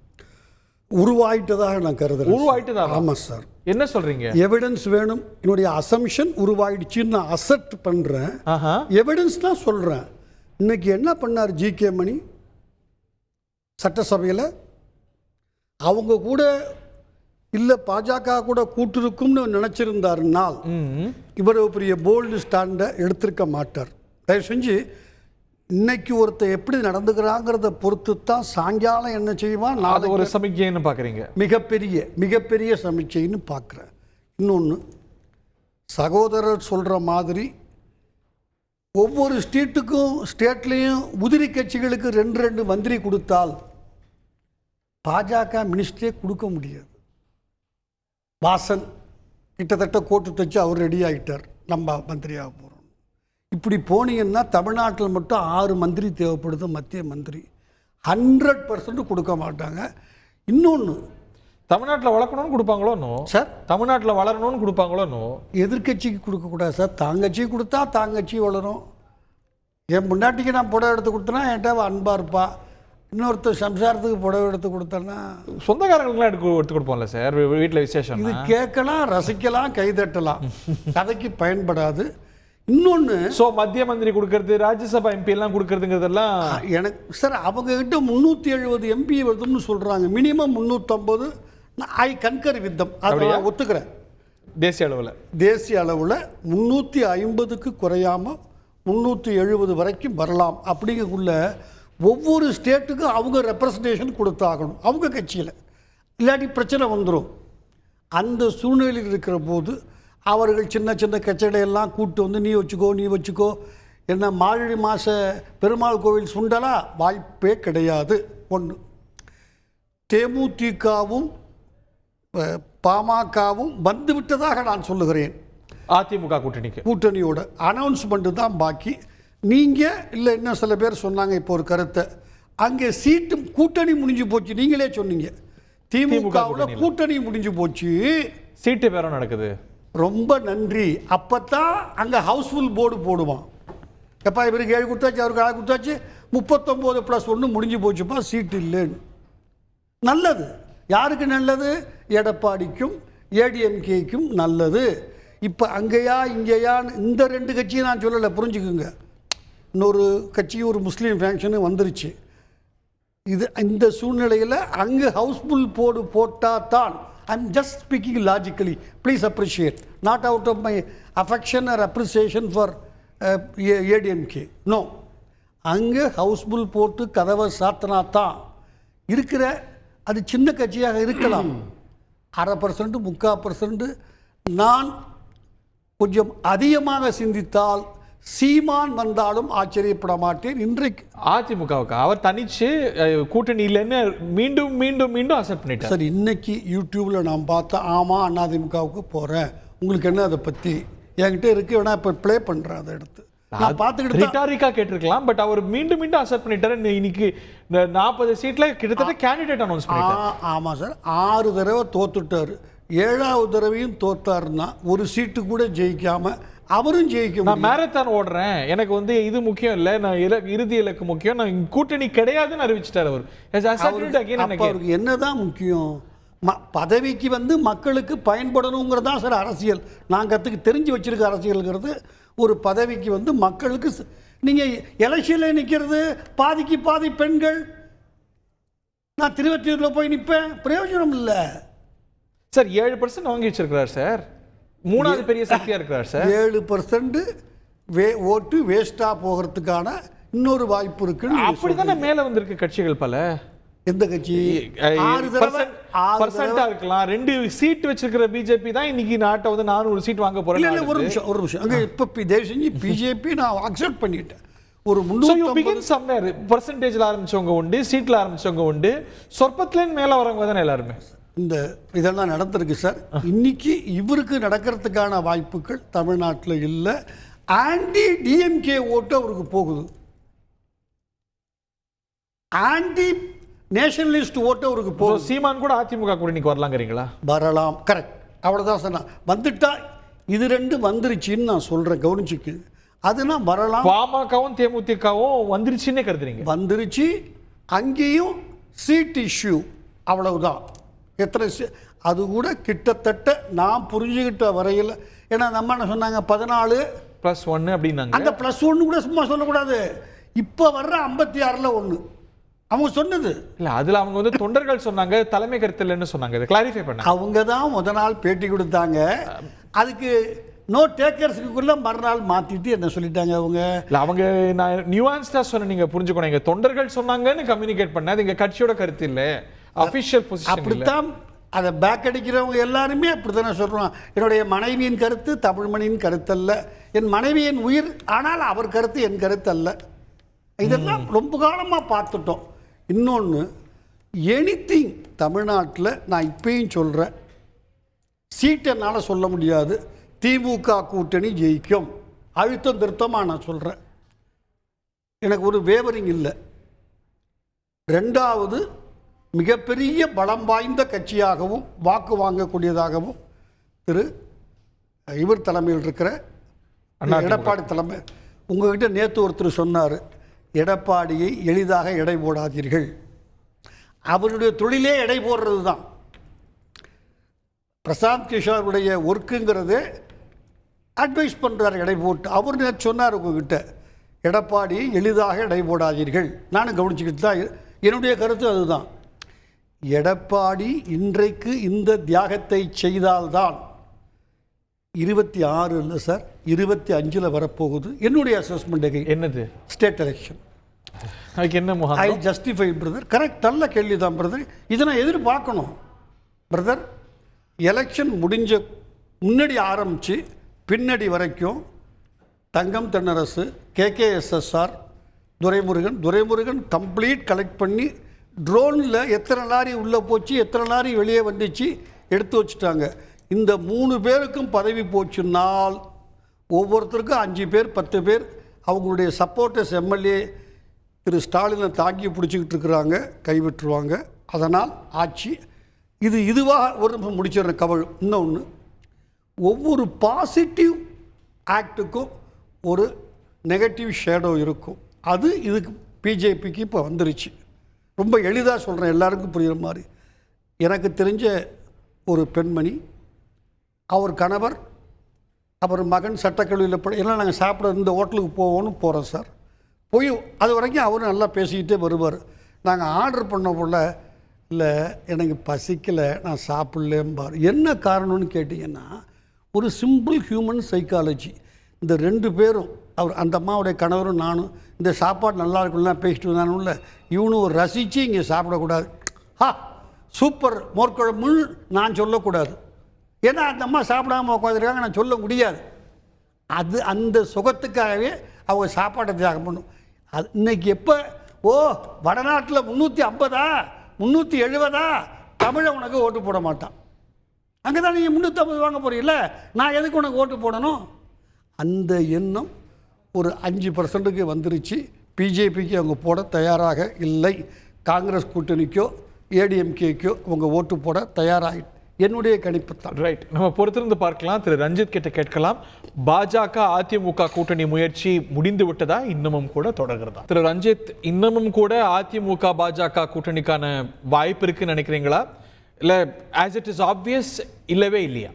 உருவாயிட்டதாக நான் கருதுறேன். உருவாயிட்டதா? ஆமாம் சார். என்ன சொல்றீங்க? எவிடன்ஸ் வேணும். என்னுடைய அசம்ஷன் உருவாயிடுச்சுன்னு நான் அசெப்ட் பண்றேன். எவிடன்ஸ் தான் சொல்றேன். இன்னைக்கு என்ன பண்ணார் ஜி.கே. மணி சட்டசபையில்? அவங்க கூட இல்லை பாஜக கூட கூட்டிருக்கும்னு நினைச்சிருந்தாருனால் இவ்வளவு பெரிய போல்டு ஸ்டாண்டை எடுத்திருக்க மாட்டார். தயவு செஞ்சு இன்னைக்கு ஒருத்தர் எப்படி நடந்துக்கிறாங்கிறத பொறுத்து தான் சாயங்காலம் என்ன செய்வான், நான் ஒரு சமிக்கைன்னு பார்க்குறீங்க. மிகப்பெரிய சமிக்கைன்னு பார்க்குறேன். இன்னொன்று, சகோதரர் சொல்கிற மாதிரி ஒவ்வொரு ஸ்டேட்லேயும் உதிரி கட்சிகளுக்கு 2 மந்திரி கொடுத்தால் பாஜக மினிஸ்டரே கொடுக்க முடியாது. வாசன் கிட்டத்தட்ட கோட்டு தச்சு அவர் ரெடி ஆகிட்டார், நம்ம மந்திரியாக போகிறோம். இப்படி போனீங்கன்னா தமிழ்நாட்டில் மட்டும் 6 மந்திரி தேவைப்படுது, மத்திய மந்திரி. 100% கொடுக்க மாட்டாங்க. இன்னொன்று, தமிழ்நாட்டில் வளர்க்கணும்னு கொடுப்பாங்களோ சார்? தமிழ்நாட்டில் வளரணும்னு கொடுப்பாங்களோ? எதிர்கட்சிக்கு கொடுக்கக்கூடாது சார். தாங்கட்சி கொடுத்தா தாங்கட்சி வளரும். என் முன்னாட்டிக்கு நான் புடவை எடுத்து கொடுத்தேன்னா என்கிட்ட அன்பாக இருப்பா. இன்னொருத்தர் சம்சாரத்துக்கு புடவை எடுத்து கொடுத்தேன்னா சொந்தக்காரங்களுக்குலாம் எடுத்து கொடுப்போம்ல சார், வீட்டில் விசேஷம். இது கேட்கலாம், ரசிக்கலாம், கைதட்டலாம், கதைக்கு பயன்படாது. இன்னொன்று, மத்திய மந்திரி கொடுக்கறது, ராஜ்யசபா எம்பி எல்லாம் கொடுக்கறதுங்கிறதெல்லாம் எனக்கு சார் அவங்க கிட்ட 370 எம்பி வருதுன்னு சொல்றாங்க. Minimum 350. I concur with them, அதை ஒத்துக்கிறேன். தேசிய அளவில் 350க்கு குறையாம 370 வரைக்கும் வரலாம். அப்படிங்கக்குள்ள ஒவ்வொரு ஸ்டேட்டுக்கும் அவங்க ரெப்ரசன்டேஷன் கொடுத்தாகணும் அவங்க கட்சியில், இல்லாட்டி பிரச்சனை வந்துடும். அந்த சூழ்நிலையில் இருக்கிற போது அவர்கள் சின்ன சின்ன கச்சடையெல்லாம் கூப்பிட்டு வந்து நீ வச்சுக்கோ என்ன மார்கழி மாத பெருமாள் கோவில் சுண்டலா? வாய்ப்பே கிடையாது. ஒன்று, தேமுதிகவும் பாமகவும் வந்துவிட்டதாக நான் சொல்லுகிறேன். அதிமுக கூட்டணியோட அனௌன்ஸ்மெண்ட்டு தான் பாக்கி. நீங்கள் இல்லை, இன்னும் சில பேர் சொன்னாங்க இப்போ ஒரு கருத்தை, அங்கே சீட்டு கூட்டணி முடிஞ்சு போச்சு. நீங்களே சொன்னீங்க திமுகவில் கூட்டணி முடிஞ்சு போச்சு, சீட்டு பேரம் நடக்குது. ரொம்ப நன்றி. அப்பத்தான் அங்கே ஹவுஸ்ஃபுல் போர்டு போடுவான். எப்பா இவருக்கு 7 கொடுத்தாச்சு, அவருக்கு 6 கொடுத்தாச்சு, 39+1 முடிஞ்சு போச்சுப்பா, சீட்டு இல்லைன்னு. நல்லது. யாருக்கு நல்லது? எடப்பாடிக்கும் ஏடிஎம்கேக்கும் நல்லது. இப்போ அங்கேயா இங்கேயான்னு இந்த 2 கட்சியும் நான் சொல்லலை, புரிஞ்சுக்குங்க. இன்னொரு கட்சி ஒரு முஸ்லீம் ஃபேக்ஷனு வந்துருச்சு. இந்த சூழ்நிலையில் அங்கே ஹவுஸ்ஃபுல் போர்டு போட்டால் தான், I'm just speaking logically, please appreciate, not out of my affection or appreciation for ADMK. No, அங்கே ஹவுஸ்ஃபுல் போட்டு கதவை சாத்தினா தான் இருக்கிற, அது சின்ன கட்சியாக இருக்கலாம், 0.5% 3%. நான் கொஞ்சம் அதிகமாக சிந்தித்தால் சீமான் வந்தாலும் ஆச்சரியப்பட மாட்டேன். இன்றைக்கு அதிமுகவுக்கு அவர் தனிச்சு கூட்டணி இல்லைன்னு மீண்டும் மீண்டும் மீண்டும் அக்செப்ட் பண்ணிட்டார். சார், இன்னைக்கு யூடியூப்ல நான் பார்த்தேன், ஆமாம் அதிமுகவுக்கு போகிறேன், உங்களுக்கு என்ன அதை பற்றி என்கிட்ட இருக்கு, வேணா இப்போ ப்ளே பண்ணுறேன் அதை எடுத்து நான் பார்த்துக்கிட்டு ரிட்டாரிக்கா கேட்டிருக்கலாம். பட் அவர் மீண்டும் மீண்டும் அக்செப்ட் பண்ணிட்டாரு. இன்னைக்கு இந்த 40 சீட்ல கிட்டத்தட்ட கேண்டிடேட் அனௌன்ஸ் பண்ணிட்டாரு. ஆமாம் சார், 6 தடவை தோத்துட்டாரு. 7வது தடவையும் தோத்தாருன்னா ஒரு சீட்டு கூட ஜெயிக்காம அவரும் ஜெயிக்க. நான் மேரத்தான் ஓடுறேன், எனக்கு வந்து இது முக்கியம் இல்லை, நான் இறுதி இலக்கு முக்கியம், நான் கூட்டணி கிடையாதுன்னு அறிவிச்சிட்டார் அவர். அவருக்கு என்னதான் முக்கியம்? பதவிக்கு வந்து மக்களுக்கு பயன்படணுங்கிறதா சார் அரசியல். நான் தெரிஞ்சு வச்சிருக்க அரசியல்ங்கிறது ஒரு பதவிக்கு வந்து மக்களுக்கு. நீங்கள் எலெக்ஷனில் நிற்கிறது பாதிக்கு பாதி பெண்கள். நான் திருவற்றியூரில் போய் நிற்பேன், பிரயோஜனம் இல்லை சார். 7% வாங்கி வச்சிருக்கிறார் சார், 3வது பெரிய சக்தியா இருக்கிறார் சார். 7% ஓட்டு வேஸ்டா போகிறதுக்கான இன்னொரு வாய்ப்பு இருக்கு. அப்படித்தானே மேல வந்திருக்கு கட்சிகள் பல. எந்த கட்சி? 6% இருக்கலாம். 2 சீட் வச்சிருக்கிற பிஜேபி தான் இன்னைக்கு நாட்டை வந்து 400 சீட் வாங்க போறேன். இல்ல ஒரு நிமிஷம் அங்க இப்ப தயவு செஞ்சு பிஜேபி நான் அக்செப்ட் பண்ணிட்டேன். ஒரு 350 பர்சன்டேஜ்ல ஆரம்பிச்சவங்க உண்டு, சீட்ல ஆரம்பிச்சவங்க உண்டு, சொற்பத்துல மேல வரவங்க தானே எல்லாருமே. இந்த இதெல்லாம் நடந்திருக்கு சார். இன்னைக்கு இவருக்கு நடக்கிறதுக்கான வாய்ப்புகள் தமிழ்நாட்டில் இல்லை. ஆன்டி டிஎம்கே ஓட்டு அவருக்கு போகுது, ஆன்டி நேஷனலிஸ்ட் ஓட்டு அவருக்கு போகுது. சீமான் கூட அதிமுக கூட்டணிக்கு வரலாங்கிறீங்களா? வரலாம், கரெக்ட், அவ்வளோதான் சார். நான் வந்துட்டா இது 2 வந்துருச்சுன்னு நான் சொல்கிறேன், கவனிச்சுக்கு. அதுனா வரலாம். பாமகவும் தேமுதிகவும் வந்துருச்சுன்னே கருதுறீங்க? வந்துருச்சு. அங்கேயும் சீட் இஷ்யூ, அவ்வளவுதான். எத்தனை அது கூட கிட்டத்தட்ட நான் புரிஞ்சுக்கிட்ட வரையில், ஏன்னா நம்ம என்ன சொன்னாங்க 14+1 அப்படின்னாங்க. அந்த +1 கூட சும்மா சொல்லக்கூடாது. இப்போ வர்ற 56ல் 1 அவங்க சொன்னது இல்லை. அதில் அவங்க வந்து தொண்டர்கள் சொன்னாங்க, தலைமை கருத்து இல்லைன்னு சொன்னாங்க. இதை கிளாரிஃபை பண்ண அவங்க தான் முத நாள் பேட்டி கொடுத்தாங்க. அதுக்கு நோ டேக்கர்ஸுக்குள்ள மறுநாள் மாற்றிட்டு என்ன சொல்லிட்டாங்க அவங்க. இல்லை, அவங்க நான் நியூஆன்ஸ்டாக சொன்னேன், நீங்கள் புரிஞ்சுக்கணும். எங்கள் தொண்டர்கள் சொன்னாங்கன்னு கம்யூனிகேட் பண்ண, அது எங்கள் கட்சியோட கருத்து இல்லை, அஃபிஷியல் பொசிஷன். அப்படித்தான் அதை பேக் அடிக்கிறவங்க எல்லாருமே அப்படி தானே சொல்கிறான். என்னுடைய மனைவியின் கருத்து தமிழ்மணியின் கருத்து அல்ல, என் மனைவியின் உயிர், ஆனால் அவர் கருத்து என் கருத்து அல்ல. இதெல்லாம் ரொம்ப காலமாக பார்த்துட்டோம். இன்னொன்று, எனிதிங் தமிழ்நாட்டில் நான் இப்பயும் சொல்கிறேன், சீட் என்னால் சொல்ல முடியாது, திமுக கூட்டணி ஜெயிக்கும், அழுத்தம் திருத்தமாக நான் சொல்கிறேன். எனக்கு ஒரு வேவரிங் இல்லை. 2வது, மிகப்பெரிய பலம் வாய்ந்த கட்சியாகவும் வாக்கு வாங்கக்கூடியதாகவும் இவர் தலைமையில் இருக்கிற எடப்பாடி தலைமை. உங்ககிட்ட நேற்று ஒருத்தர் சொன்னார், எடப்பாடியை எளிதாக எடை போடாதீர்கள். அவருடைய தொழிலே எடை போடுறது தான். பிரசாந்த் கிஷோருடைய ஒர்க்குங்கிறது அட்வைஸ் பண்ணுறார் எடை போட்டு. அவர் நேற்று சொன்னார் உங்ககிட்ட, எடப்பாடியை எளிதாக எடை போடாதீர்கள். நானும் கவனிச்சுக்கிட்டு தான், என்னுடைய கருத்து அதுதான். எடப்பாடி இன்றைக்கு இந்த தியாகத்தை செய்தால்தான் 26 இல்லை சார், 25 வரப்போகுது. என்னுடைய அசஸ்மெண்ட் என்னது? State election. அதுக்கு என்ன ஐ ஜஸ்டிஃபை பிரதர். கரெக்ட், நல்ல கேள்வி தான் பிரதர். இதை நான் எதிர்பார்க்கணும் பிரதர். எலெக்ஷன் முடிஞ்ச முன்னாடி ஆரம்பித்து பின்னாடி வரைக்கும் Thangam Thennarasu, KKSSR, Duraimurugan complete collect பண்ணி ட்ரோனில் எத்தனை லாரி உள்ளே போச்சு, எத்தனை லாரி வெளியே வந்துச்சு எடுத்து வச்சுட்டாங்க. இந்த 3 பேருக்கும் பதவி போச்சுன்னால் ஒவ்வொருத்தருக்கும் 5 பேர் 10 பேர் அவங்களுடைய சப்போர்ட்டர்ஸ் எம்எல்ஏ திரு ஸ்டாலினை தாக்கி பிடிச்சிக்கிட்டு இருக்கிறாங்க, கைவிட்டுருவாங்க. அதனால் ஆட்சி இதுவாக ஒரு முடிச்சிடுற கவல். இன்னொன்று, ஒவ்வொரு பாசிட்டிவ் ஆக்டுக்கும் ஒரு நெகட்டிவ் ஷேடோ இருக்கும். அது இதுக்கு பிஜேபிக்கு இப்போ வந்துருச்சு. ரொம்ப எளிதாக சொல்கிறேன், எல்லாருக்கும் புரிகிற மாதிரி. எனக்கு தெரிஞ்ச ஒரு பெண்மணி, அவர் கணவர், அப்புறம் மகன் சட்டக்கல்லூரியில் எல்லாம் நாங்கள் சாப்பிட இந்த ஹோட்டலுக்கு போகிறோம் சார். போய் அது வரைக்கும் அவரும் நல்லா பேசிக்கிட்டே வருவார். நாங்கள் ஆர்டர் பண்ண போல், இல்லை எனக்கு பசிக்கலை, நான் சாப்பிட்லேம்பார். என்ன காரணம்னு கேட்டிங்கன்னா, ஒரு சிம்பிள் ஹியூமன் சைக்காலஜி. இந்த 2 பேரும், அவர் அந்த அம்மாவுடைய கணவரும் நானும், இந்த சாப்பாடு நல்லா இருக்குல்லாம் பேசிட்டு வந்தானும்ல, இவனும் ஒரு ரசித்து இங்கே சாப்பிடக்கூடாது. சூப்பர் மோர்க்குழம்புன்னு நான் சொல்லக்கூடாது. ஏன்னா அந்த அம்மா சாப்பிடாமல் உட்காந்துருக்காங்க, நான் சொல்ல முடியாது. அது அந்த சுகத்துக்காகவே அவங்க சாப்பாட்டை தியாகம் பண்ணும். அது இன்னைக்கு எப்போ வடநாட்டில் 350 370 தமிழை உனக்கு ஓட்டு போட மாட்டான். அங்கே தான் நீங்கள் 350 வாங்க போறீங்கள, நான் எதுக்கு உனக்கு ஓட்டு போடணும்? அந்த எண்ணம் ஒரு 5% வந்துருச்சு. பிஜேபிக்கு அவங்க போட தயாராக இல்லை. காங்கிரஸ் கூட்டணிக்கோ ஏடிஎம்கேக்கோ அவங்க ஓட்டு போட தயாராகி என்னுடைய கணிப்பு தான். ரைட், நம்ம பொறுத்திருந்து பார்க்கலாம். திரு ரஞ்சித் கிட்ட கேட்கலாம். பாஜக அதிமுக கூட்டணி முயற்சி முடிந்து விட்டதா, இன்னமும் கூட தொடர்கிறதா? திரு ரஞ்சித், இன்னமும் கூட அதிமுக பாஜக கூட்டணிக்கான வாய்ப்பு இருக்குன்னு நினைக்கிறீங்களா, இல்ல ஆஸ் இட் இஸ் ஆப்வியஸ் இல்லவே இல்லையா?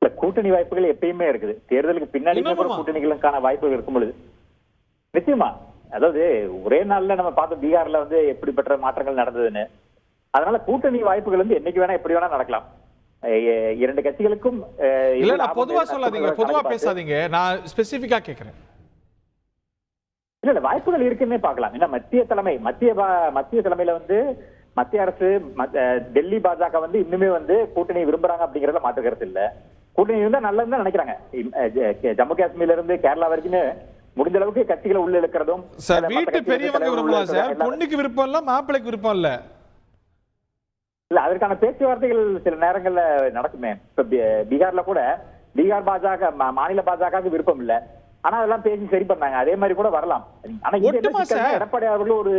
இல்ல, கூட்டணி வாய்ப்புகள் எப்பயுமே இருக்குது. தேர்தலுக்கு பின்னாடி கூட்டணிகளுக்கான வாய்ப்புகள் இருக்கும் பொழுது நிச்சயமா, அதாவது ஒரே நாள்ல நம்ம பார்த்தோம் பீகார்ல எப்படிப்பட்ட மாற்றங்கள் நடந்ததுன்னு. அதனால கூட்டணி வாய்ப்புகள் என்னைக்கு வேணா எப்படி வேணா நடக்கலாம். 2 கட்சிகளுக்கும் இல்ல, நான் பொதுவா சொல்லாதீங்க, பொதுவா பேசாதீங்க, நான் ஸ்பெசிபிக்கா கேக்குறேன். இல்ல, வாய்ப்புகள் இருக்குன்னே பார்க்கலாம். ஏன்னா மத்திய தலைமையில மத்திய அரசு, டெல்லி பாஜக இன்னுமே கூட்டணி விரும்புறாங்க அப்படிங்கறத மாற்று கருத்து இல்ல. கூட்டணி இருந்தா நல்லதுன்னு நினைக்கிறாங்க. ஜம்மு காஷ்மீர்ல இருந்து கேரளா வரைக்கும் முடிஞ்ச அளவுக்கு கட்சிகளை உள்ள இழுக்கிறதும். சார், வீட்டு பெரியவங்க விரும்பலாம் சார், பொண்ணுக்கு விருப்பம் இல்ல, மாப்பிள்ளைக்கு விருப்பம் இல்ல. இல்ல, அதற்கான பேச்சுவார்த்தைகள் சில நேரங்கள்ல நடக்குமே. இப்ப பீகார்ல கூட பீகார் பாஜக மாநில பாஜக விருப்பம் இல்ல, ஆனா அதெல்லாம் பேசி சரி பண்ணாங்க. அதே மாதிரி கூட வரலாம். ஆனா எடப்பாடி அவர்கள் ஒரு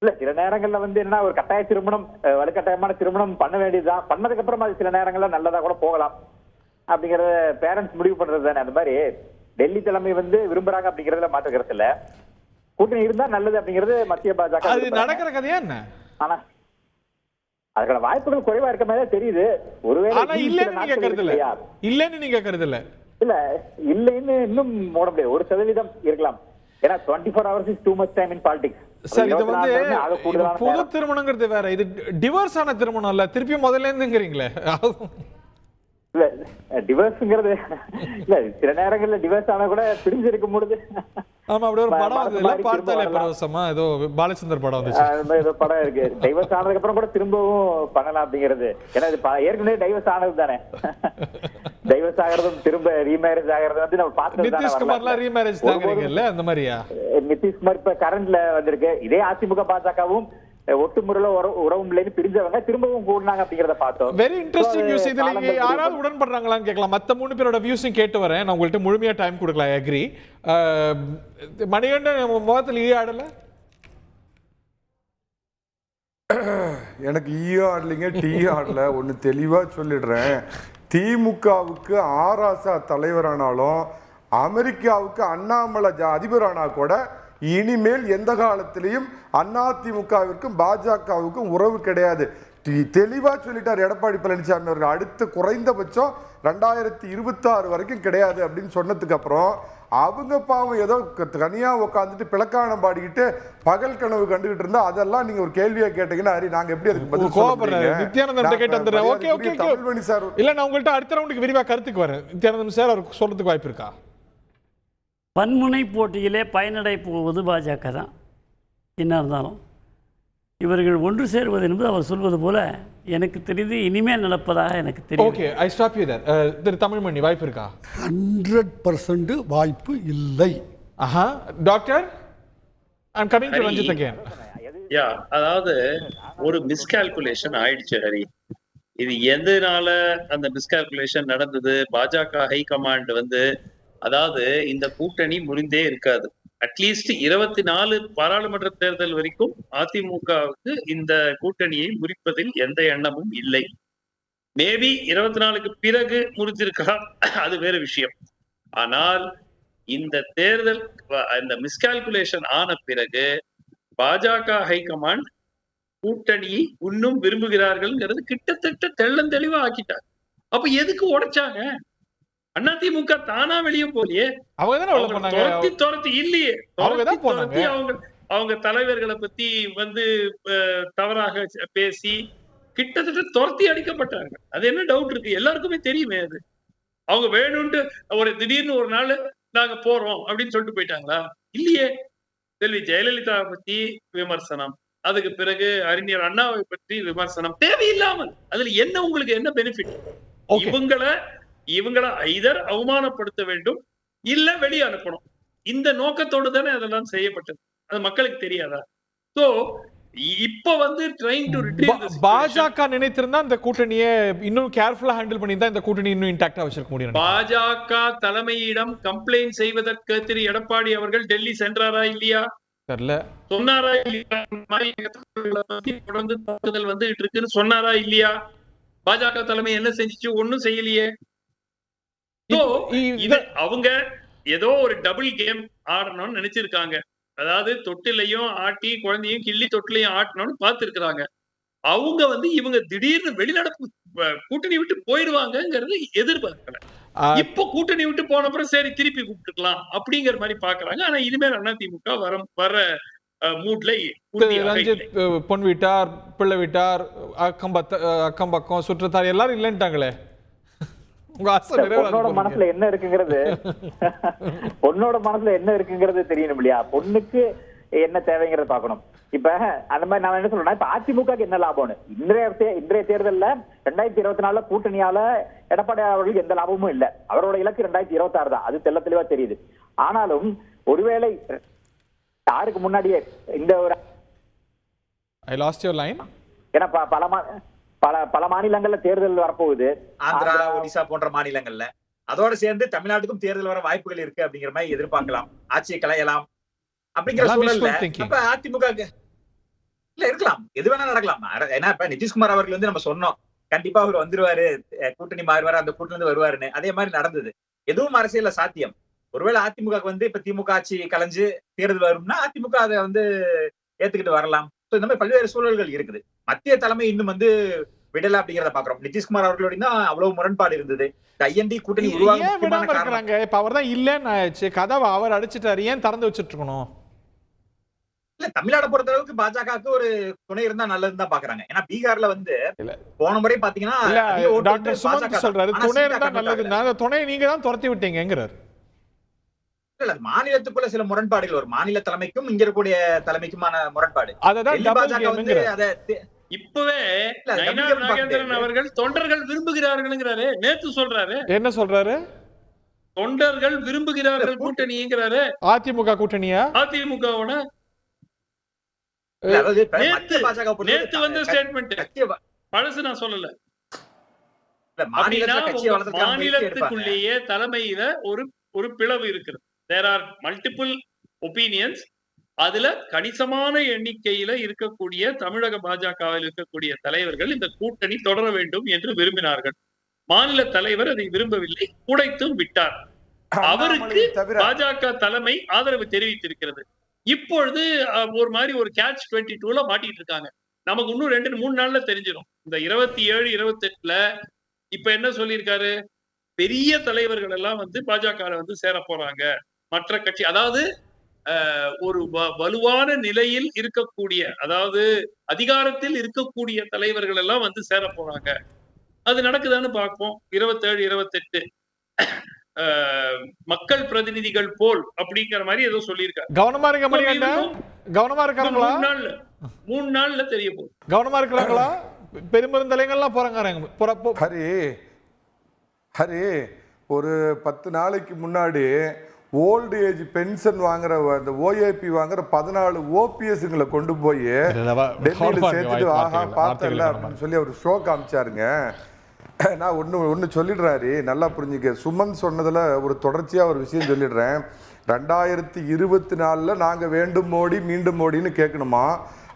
இல்ல சில நேரங்கள்ல என்ன ஒரு கட்டாய திருமணம், வலுக்கட்டாயமான திருமணம் பண்ண வேண்டியதுதான். பண்ணதுக்கு அப்புறம் அது சில நேரங்கள்ல நல்லதா கூட போகலாம் அப்படிங்கறத பேரண்ட்ஸ் முடிவு பண்றது தானே. அந்த மாதிரி டெல்லி தலைமை விரும்புறாங்க அப்படிங்கறதுல மாற்று கருத்து இல்ல. கூட்டணி இருந்தா நல்லது அப்படிங்கிறது மத்திய பாஜக. அது நடக்கிற கதையா என்ன? ஆனா அதுக்கான வாய்ப்புகள் குறைவா இருக்க மாதிரி தெரியுது. ஒருவேளை இல்லன்னு நீங்க கருதல? இல்ல, இல்லன்னு இன்னும் மூட முடியாது. 1% இருக்கலாம். ஏன்னா 24 hours is too much time in politics. Sir, இது பொது திருமணங்கிறது வேற, இது டிவோர்ஸ் ஆன திருமணம் இல்ல, திருப்பி முதல்ல இருந்துங்கிறீங்களே. இல்ல, டிவோர்ஸ்ங்கிறது இல்ல, சில நேரங்கள்ல டிவோர்ஸ் ஆனா கூட பிரிஞ்சிருக்கும் பொழுது. ஆமா, அப்படி ஒரு படம் வந்துல, பார்த்தாலே பரவசமா ஏதோ பாலச்சந்தர் படம் வந்துச்சு, ஏதோ படம் இருக்கு. டைவர்ஸ் ஆனதுக்கு அப்புறம் கூட திரும்பவும் பண்ணலாம் அப்படிங்கிறது. ஏன்னா இது ஏற்கனவே டைவர்ஸ் ஆனது தானே. டைவர்ஸ் ஆகிறதும் திரும்ப ரீமேரேஜ் ஆகிறது நம்ம பார்த்தது. நிதிஷ்குமார்லாம் ரீமேரேஜ் தாங்கறீங்கல்ல, அந்த மாதிரியா? நிதிஷ்குமார் இப்ப கரண்ட்ல வந்திருக்கு. இதே அதிமுக பாஜகவும் ஒட்டுமுறையில உறவும் இல்லைன்னு பிரிஞ்சவங்க திரும்பவும் கூடினாங்க அப்படிங்கறத பார்த்தோம். Very interesting news. இதுல யாராவது உடன்படுறாங்களான்னு கேட்கலாம். மத்த 3 பேரோட வியூஸும் கேட்டு வரேன். நான் உங்கள்கிட்ட முழுமையா டைம் கொடுக்கலாம். I agree. மணிகண்டன் முகத்தில் ஆடல, எனக்கு ஆடலைங்க, டீ ஆடல. ஒன்னு தெளிவா சொல்லிடுறேன். திமுகவுக்கு ஆராசா தலைவரானாலும் அமெரிக்காவுக்கு அண்ணாமலை அதிபரானா கூட இனிமேல் எந்த காலத்திலையும் அதிமுகவிற்கும் பாஜகவுக்கும் உறவு கிடையாது. தெளிவா சொல்லிட்டார் எடப்பாடி பழனிசாமி அவர்கள். அடுத்த குறைந்தபட்சம் 2026 வரைக்கும் கிடையாது அப்படின்னு சொன்னதுக்கு அப்புறம் அவங்க பாவம் ஏதோ தனியா உட்காந்துட்டு பிளக்கானம் பாடிக்கிட்டு பகல் கனவு கண்டுகிட்டு இருந்தா அதெல்லாம் நீங்க ஒரு கேள்வியா கேட்டீங்கன்னா நாங்க எப்படி அதுக்கு பதில் சொல்றோம்? நித்யானந்தன் கேட்டு வந்துறேன். ஓகே ஓகே தமிழ்மணி சார், இல்ல நான் உங்கள்ட்ட அடுத்த ரவுண்டுக்கு விரிவா கருத்துக்கு வரேன். நித்யானந்தன் சார் அவருக்கு சொல்றதுக்கு வாய்ப்பு இருக்கா? பன்முனை போட்டியிலே பயனடை போவது பாஜக தான். என்ன இருந்தாலும் இவர்கள் ஒன்று சேருவது என்பது அவர் சொல்வது போல எனக்கு தெரிந்து இனிமேல் நடப்பதாக எனக்கு தெரியும். Okay, I stop you there. திரு தமிழ்மணி, வாய்ப்பு இருக்கா? 100% வாய்ப்பு இல்லை. ஆஹா, doctor, I am coming to Ranjith again. Yeah, அதாவது ஒரு மிஸ்கால்குலேஷன் ஆயிடுச்சு ஹரி. இது எதனால அந்த மிஸ்கால்குலேஷன் நடந்தது? பாஜக ஹை கமாண்ட் அதாவது இந்த கூட்டணி முறிந்தே இருக்காது. அட்லீஸ்ட் 24 பாராளுமன்ற தேர்தல் வரைக்கும் அதிமுகவுக்கு இந்த கூட்டணியை முறிப்பதில் எந்த எண்ணமும் இல்லை. மேபி 24க்கு பிறகு முறிஞ்சிருக்கலாம், அது வேற விஷயம். ஆனால் இந்த தேர்தல் இந்த மிஸ்கால்குலேஷன் ஆன பிறகு பாஜக ஹைகமாண்ட் கூட்டணியை இன்னும் விரும்புகிறார்கள்ங்கிறது கிட்டத்தட்ட தெள்ளந்தெளிவா ஆக்கிட்டாங்க. அப்ப எதுக்கு உடைச்சாங்க? அதிமுக தானா வெளியே போலியே, துரத்தி இல்லையே, அவங்க தலைவர்களை பத்தி வந்து தவறாக பேசி கிட்டத்தட்ட துரத்தி அடிக்கப்பட்டாங்க. அது என்ன டவுட் இருக்கு? எல்லாருக்குமே தெரியுமே. அது அவங்க வேணும்ட்டு ஒரு திடீர்னு ஒரு நாள் நாங்க போறோம் அப்படின்னு சொல்லிட்டு போயிட்டாங்களா? இல்லையே. செல்வி ஜெயலலிதாவை பத்தி விமர்சனம், அதுக்கு பிறகு அறிஞர் அண்ணாவை பற்றி விமர்சனம் தேவையில்லாமல். அதுல என்ன உங்களுக்கு என்ன பெனிஃபிட்? இவங்களை ஐதர் அவமானப்படுத்த வேண்டும் இல்ல வெளியே அனுப்பணும். இந்த நோக்கத்தோடு தானே அதெல்லாம் செய்யப்பட்டது. அது மக்களுக்கு தெரியாதா? சோ இப்ப வந்து ட்ரைங் டு ரிட்ரீவ் பாஜக நினைத்திருந்தா இந்த கூட்டணியை இன்னும் கேர்ஃபுல்லா ஹேண்டில் பண்ணியிருந்தா இந்த கூட்டணி இன்னும் இன்டாக்டா வச்சிருக்க முடியும். பாஜக தலைமையிடம் கம்ப்ளைண்ட் செய்வதற்கு திரு எடப்பாடி அவர்கள் டெல்லி சென்றாரா இல்லையா? தெரியல. சொன்னாரா இல்லையா? தொடர்ந்து தாக்குதல் வந்துட்டு இருக்குன்னு சொன்னாரா இல்லையா? பாஜக தலைமை என்ன செஞ்சிச்சு? ஒன்னும் செய்யலையே. அவங்க ஏதோ ஒரு டபுள் கேம் ஆடணும்னு நினைச்சிருக்காங்க. அதாவது தொட்டிலையும் ஆட்டி குழந்தையும் கிள்ளி தொட்டிலையும் ஆட்டணும்னு பார்த்திருக்கிறாங்க. அவங்க வந்து இவங்க திடீர்னு வெளிநடப்பு கூட்டணி விட்டு போயிடுவாங்கிறது எதிர்பார்க்கல. இப்ப கூட்டணி விட்டு போன அப்புறம் சரி திருப்பி கூப்பிட்டுக்கலாம் அப்படிங்கிற மாதிரி பாக்குறாங்க. ஆனா இனிமேல் அதிமுக வர மூட்ல ரஞ்சித் பொன் வீட்டார், பிள்ளை வீட்டார், அக்கம் பக்கம் சுற்றத்தார் எல்லாரும் இல்லைன்ட்டாங்களே. பொண்ணோட மனசுல என்ன இருக்குங்கிறது தெரியணும் இல்லையா? பொண்ணுக்கு என்ன தேவைங்கிறத பாக்கணும். இப்ப அந்த மாதிரி நான் என்ன சொல்றேன்னா, இப்ப அதிமுக என்ன லாபம்னு இன்றைய தேர்தல்ல 2024 கூட்டணியால எடப்பாடி அவர்களுக்கு எந்த லாபமும் இல்ல. அவரோட இலக்கு 2026 தான். அது தெள்ள தெளிவா தெரியுது. ஆனாலும் ஒருவேளை யாருக்கு முன்னாடியே இந்த ஒரு ஏன்னா பல மாநிலங்கள்ல தேர்தல் வரப்போகுது, ஆந்திரா, ஒடிசா போன்ற மாநிலங்கள்ல. அதோட சேர்ந்து தமிழ்நாட்டுக்கும் தேர்தல் வர வாய்ப்புகள் இருக்கு அப்படிங்கிற மாதிரி எதிர்பார்க்கலாம். ஆட்சியை களையலாம் அப்படிங்கிற சூழல்ல இப்ப அதிமுக இல்ல இருக்கலாம், எது வேணா நடக்கலாம். ஏன்னா இப்ப நிதிஷ்குமார் அவர்கள் வந்து நம்ம சொன்னோம் கண்டிப்பா அவர் வந்துருவாரு, கூட்டணி மாறுவாரு, அந்த கூட்டணி இருந்து வருவாருன்னு. அதே மாதிரி நடந்தது. எதுவும் அரசியல்ல சாத்தியம். ஒருவேளை அதிமுக வந்து இப்ப திமுக ஆட்சி கலைஞ்சு தேர்தல் வரும்னா அதிமுக அதை வந்து ஏத்துக்கிட்டு வரலாம். இந்த மாதிரி பல்வேறு சூழல்கள் இருக்குது. மத்திய தலைமை இன்னும் வந்து விடல அப்படிங்கறத பாக்குறோம். நிதிஷ்குமார் அவர்களோட அவ்வளவு முரண்பாடு இருந்தது. ஐஎன்டி கூட்டணி உருவாக்குறாங்க. இப்ப அவர் தான் இல்லன்னு ஆயிடுச்சு, கதவை அவர் அடிச்சுட்டாரு, ஏன் திறந்து வச்சுட்டு இருக்கணும்? இல்ல தமிழ்நாடு பொறுத்த அளவுக்கு பாஜகவுக்கு ஒரு துணை இருந்தா நல்லதுன்னு தான் பாக்குறாங்க. ஏன்னா பீகார்ல வந்து போன முறை பாத்தீங்கன்னா டாக்டர் சுமந்த் சொல்றாரு துணை இருந்தா நல்லதுன்னா, அந்த துணையை நீங்க தான் துரத்தி விட்டீங்கிறார். இல்ல மாநிலத்துக்குள்ள சில முரண்பாடுகள், ஒரு மாநில தலைமைக்கும் இங்க இருக்கக்கூடிய தலைமைக்குமான முரண்பாடு. பாஜக வந்து அதை இப்பவே நாகேந்திரன் அவர்கள் தொண்டர்கள் விரும்புகிறார்கள் நேத்து சொல்றாரு. என்ன சொல்றாரு? தொண்டர்கள் விரும்புகிறார்கள் கூட்டணிங்கிறாரு. அதிமுக கூட்டணியா? அதிமுகவோட நேத்து வந்த ஸ்டேட்மெண்ட் பழசு நான் சொல்லல. மாநிலத்துக்குள்ளேயே தலைமையில ஒரு பிளவு இருக்கிறது. There are multiple opinions. அதுல கணிசமான எண்ணிக்கையில இருக்கக்கூடிய தமிழக பாஜகவில் இருக்கக்கூடிய தலைவர்கள் இந்த கூட்டணி தொடர வேண்டும் என்று விரும்பினார்கள். மாநில தலைவர் அதை விரும்பவில்லை, உடைத்தும் விட்டார். அவருக்கு பாஜக தலைமை ஆதரவு தெரிவித்திருக்கிறது. இப்பொழுது ஒரு மாதிரி ஒரு கேட்ச் 22ல மாட்டிட்டு இருக்காங்க. நமக்கு இன்னும் 2-3 நாள்ல தெரிஞ்சிடும். இந்த 27, 28ல இப்ப என்ன சொல்லியிருக்காரு? பெரிய தலைவர்கள் எல்லாம் வந்து பாஜக வந்து சேர போறாங்க. மற்ற கட்சி, அதாவது ஒரு வலுவான நிலையில் இருக்கக்கூடிய, அதாவது அதிகாரத்தில் இருக்கக்கூடிய தலைவர்கள் எல்லாம் வந்து சேர போறாங்க. அது நடக்குதான்னு பார்ப்போம். 27, 28 மக்கள் பிரதிநிதிகள் போல் அப்படிங்கிற மாதிரி ஏதோ சொல்லியிருக்காரு. கவனமா இருக்க முடியாது. கவனமா இருக்காங்களா? 3 நாள்ல தெரிய போகுது. கவனமா இருக்கிறாங்களா? பெரும்பெருந்தலைங்கள்லாம் போறாங்க. ஹரி ஒரு 10 நாளைக்கு முன்னாடி ஓல்டு ஏஜ் பென்ஷன் வாங்குற அந்த ஓஏபி வாங்குற 14 ஓபிஎஸ்ங்களை கொண்டு போய் டெல்லியில சேர்த்துட்டு ஆஹா பார்த்தல அப்படின்னு சொல்லி அவர் ஷோ காமிச்சாருங்க. நான் ஒன்று சொல்லிடுறாரு, நல்லா புரிஞ்சுக்க. சுமன் சொன்னதில் ஒரு தொடர்ச்சியாக ஒரு விஷயம் சொல்லிடுறேன். 2024 நாங்கள் வேண்டும் மோடி மீண்டும் மோடின்னு கேட்கணுமா?